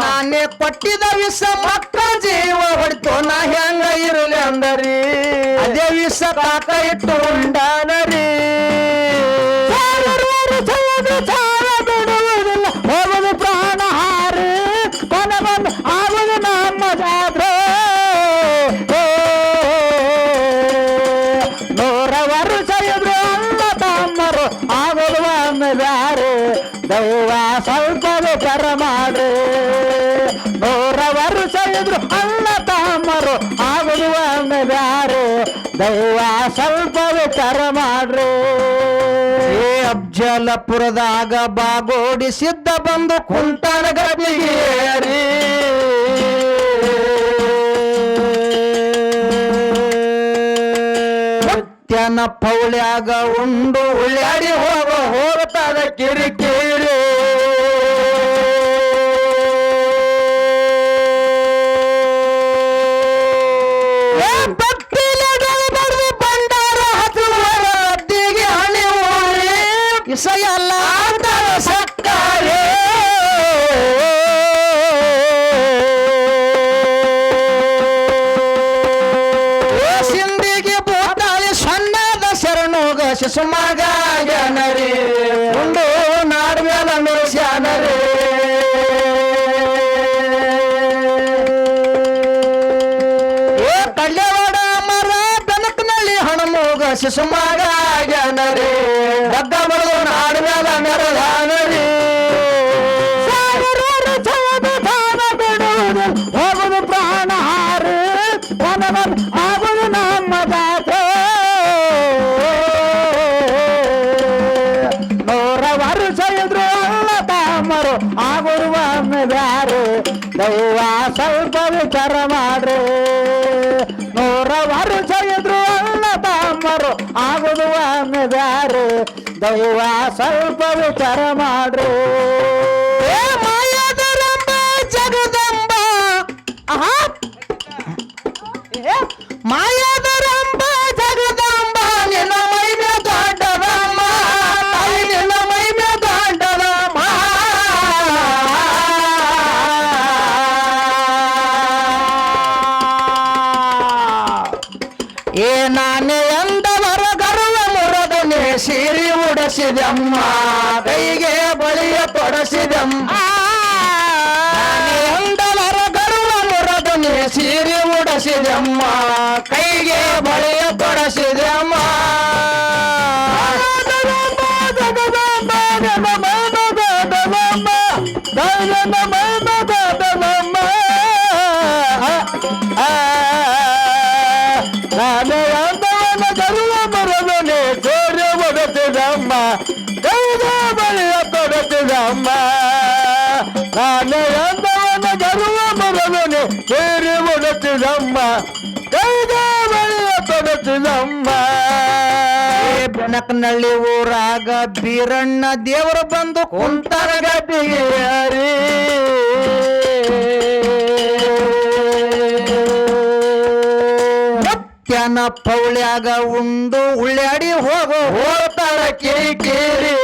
Speaker 1: ನಾನೇ ಕೊಟ್ಟಿದ ವಿಷ ಮಕ್ಕಳ ಜೀವ ಹೊಡಿತು, ನಾ ಹೆಂಗ ಇರಲಿ ಅಂದರಿ ಅದೇ ವಿಷ ಕಾಕ ಇಟ್ಟು ಉಂಡಾನರಿ. ಬಿಡುವುದಿಲ್ಲ, ಹೋಗುದು ಪ್ರಾಣ ಹಾರಿ, ಕೊನೆ ಬಂದು ಆಗುದು ನಮ್ಮ ಜಾತ್ರೆ. 100 ವರ್ಷ ಇದ್ರು ಅಲ್ಲ ತಮ್ಮರು, ಆಗುದು ಒಮ್ಮೆ ಬ್ಯಾರೆ. ದೈವ ಸ್ವಲ್ಪ ವಿಚಾರ ಮಾಡ್ರಿ. 100 ವರ್ಷ ಇದ್ರು ಅಲ್ಲ ತಮ್ಮರು, ಆಗುದು ಒಮ್ಮೆ ಬ್ಯಾರೆ. ದೈವ ಸ್ವಲ್ಪ ವಿಚಾರ ಮಾಡ್ರಿ. ಅಫ್ಜಲಪುರದಾಗ ಬಾಗೋಡಿ ಸಿದ್ಧ ಬಂದು ಕುಂತಾನ ಗದಿಗೇರಿ. ಮುತ್ಯನ ಪೌರ ಪೌಳ್ಯಾಗ ಉಂಡು ಉಳ್ಳಾಡಿ ಹೋಗ್ತಾದ ಕಿರಿಕಿರಿ ಬಂಡಾರ ಹತ್ತಿಗೆ ಹಣಿ ಊರಿ ಇಸೆಯಲ್ಲ ಸಕ್ಕರೆ ಸಿಂದಿಗೆ ಬೋತಾಳಿ ಸಣ್ಣದ ಶರಣೋಗ ಶಿಶುಮಗ ಜನರಿ ಉಂಡು ನಾಡ್ಮೇಲ ಮೆರೆಸ್ಯಾನರಿ ಕಳ್ಳೆವಾಡ ಮರ ಬೆನಕನಲ್ಲಿ ಹಣಮೋಗ ಶಿಶುಮಗ ಜನರಿ ಬಗ್ಗ ಬರೆದು ನಾಡ್ಮೇಲ ಮೆರೆದಾನರಿ ಹೋಗುದು ಪ್ರಾಣ ಹಾರಿ ಆಗುದು ನಮ್ಮ ಜಾತ್ರೆ ನೂರ ವರ್ಷ ಇದ್ರು ಅಲ್ಲ ತಾಮರು ಆಗುರು ಒಮ್ಮೆ ಬ್ಯಾರು ದೈವ ಸ್ವಲ್ಪ ವಿಚಾರ ಮಾಡ್ರಿ ನೂರ ವರ್ಷ ಇದ್ರು ಅಲ್ಲ ತಾಮರು ಆಗುದು ಒಮ್ಮೆ ಬ್ಯಾರು ದೈವ ಸ್ವಲ್ಪ ವಿಚಾರ ಮಾಡ್ರಿ ಮಾಯಾದರಂಬ ಜಗದಂಬ ಮಾಯಾದರಂಬ ಜಗದಂಬ ನಿನ್ನ ಮೈಮೆ ದೊಡ್ಡದಮ್ಮ ತಾಯಿ ನಿನ್ನ ಮೈಮೆ ದೊಡ್ಡದಮ್ಮ ಏ ನಾನೇ ಎಂದವರ ಗರ್ವ ಮುರದನೆ ಸೀರಿ ಉಡಸಿದಮ್ಮ ಕೈಗೆ ಬಳಿಯ ತೊಡಸಿದಮ್ಮ ಎಂದವರ ಗರ್ವ ಮುರದನೆ ಸೀರಿ ಉಡಸಿದಮ್ಮ ಕೈಗೆ ಬಳಿಯ ತೊಡಸಿದಮ್ಮ ನಾನೇ ಅಂದವನ ಗರ್ವ ಮುರದನೆ ಸೀರಿ ಉಡಸಿದಮ್ಮ ಕೈಗೆ ಬಳಿಯ ತೊಡಸಿದಮ್ಮ ನಾನೇ ಅಂದವನ ಗರ್ವ ಮುರದನೆ ಸೇರಿ ಮುಡತಿದಮ್ಮ ಕೈಗೆ ಬಳಿಯ ತೊಡತಿದಮ್ಮ ಬೆನಕನಳ್ಳಿ ಊರಾಗ ಬೀರಣ್ಣ ದೇವರು ಬಂದು ಕುಂತರ ಗದ್ದಿಗೆ ಯಾರಿ ಮತ್ಯಾನ ಪೌಳ್ಯಾಗ ಉಂಡು ಉಳ್ಳಾಡಿ ಹೋಗ್ತಾರ ಕಿರಿಕಿರಿ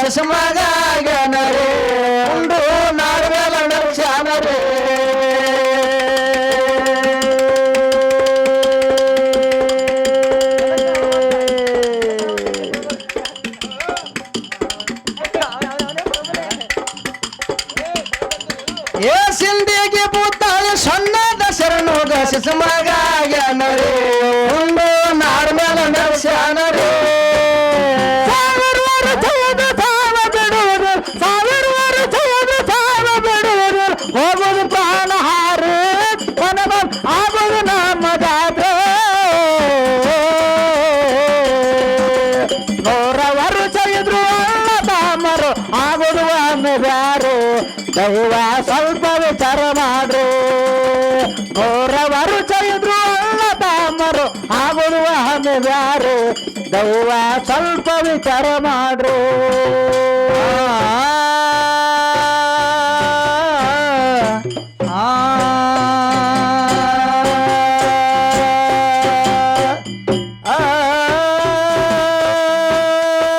Speaker 1: ಶಿಶುಮಗ ಜನರಿ ಉಂಡು ನಾಡ್ಮೇಲ ಮೆರೆಸ್ಯಾನರಿ ಏ ಸಿಂಧಿಗೆ ಭೂತಾಳಿ ಸಣ್ಣದ ಶರಣೋಗ ಶಿಶುಮಗ ಜನರಿ ಉಂಡು ನಾಡ್ಮೇಲ ಮೆರೆಸ್ಯಾನರಿ ಹೋಗುದು ಪ್ರಾಣ ಹಾರಿ ಆಗುದು ನಮ್ಮ ಜಾತ್ರೆ ನೂರ ವರ್ಷ ಇದ್ರು ಅಲ್ಲ ತಾಮರು ಆಗುದು ಒಮ್ಮೆ ಬ್ಯಾರು ದೈವ ಸ್ವಲ್ಪ ವಿಚಾರ ಮಾಡ್ರಿ ನೂರ ವರ್ಷ ಇದ್ರು ಅಲ್ಲ ತಾಮರು ಆಗುದು ಒಮ್ಮೆ ಬ್ಯಾರು ದೈವ ಸ್ವಲ್ಪ ವಿಚಾರ ಮಾಡ್ರಿ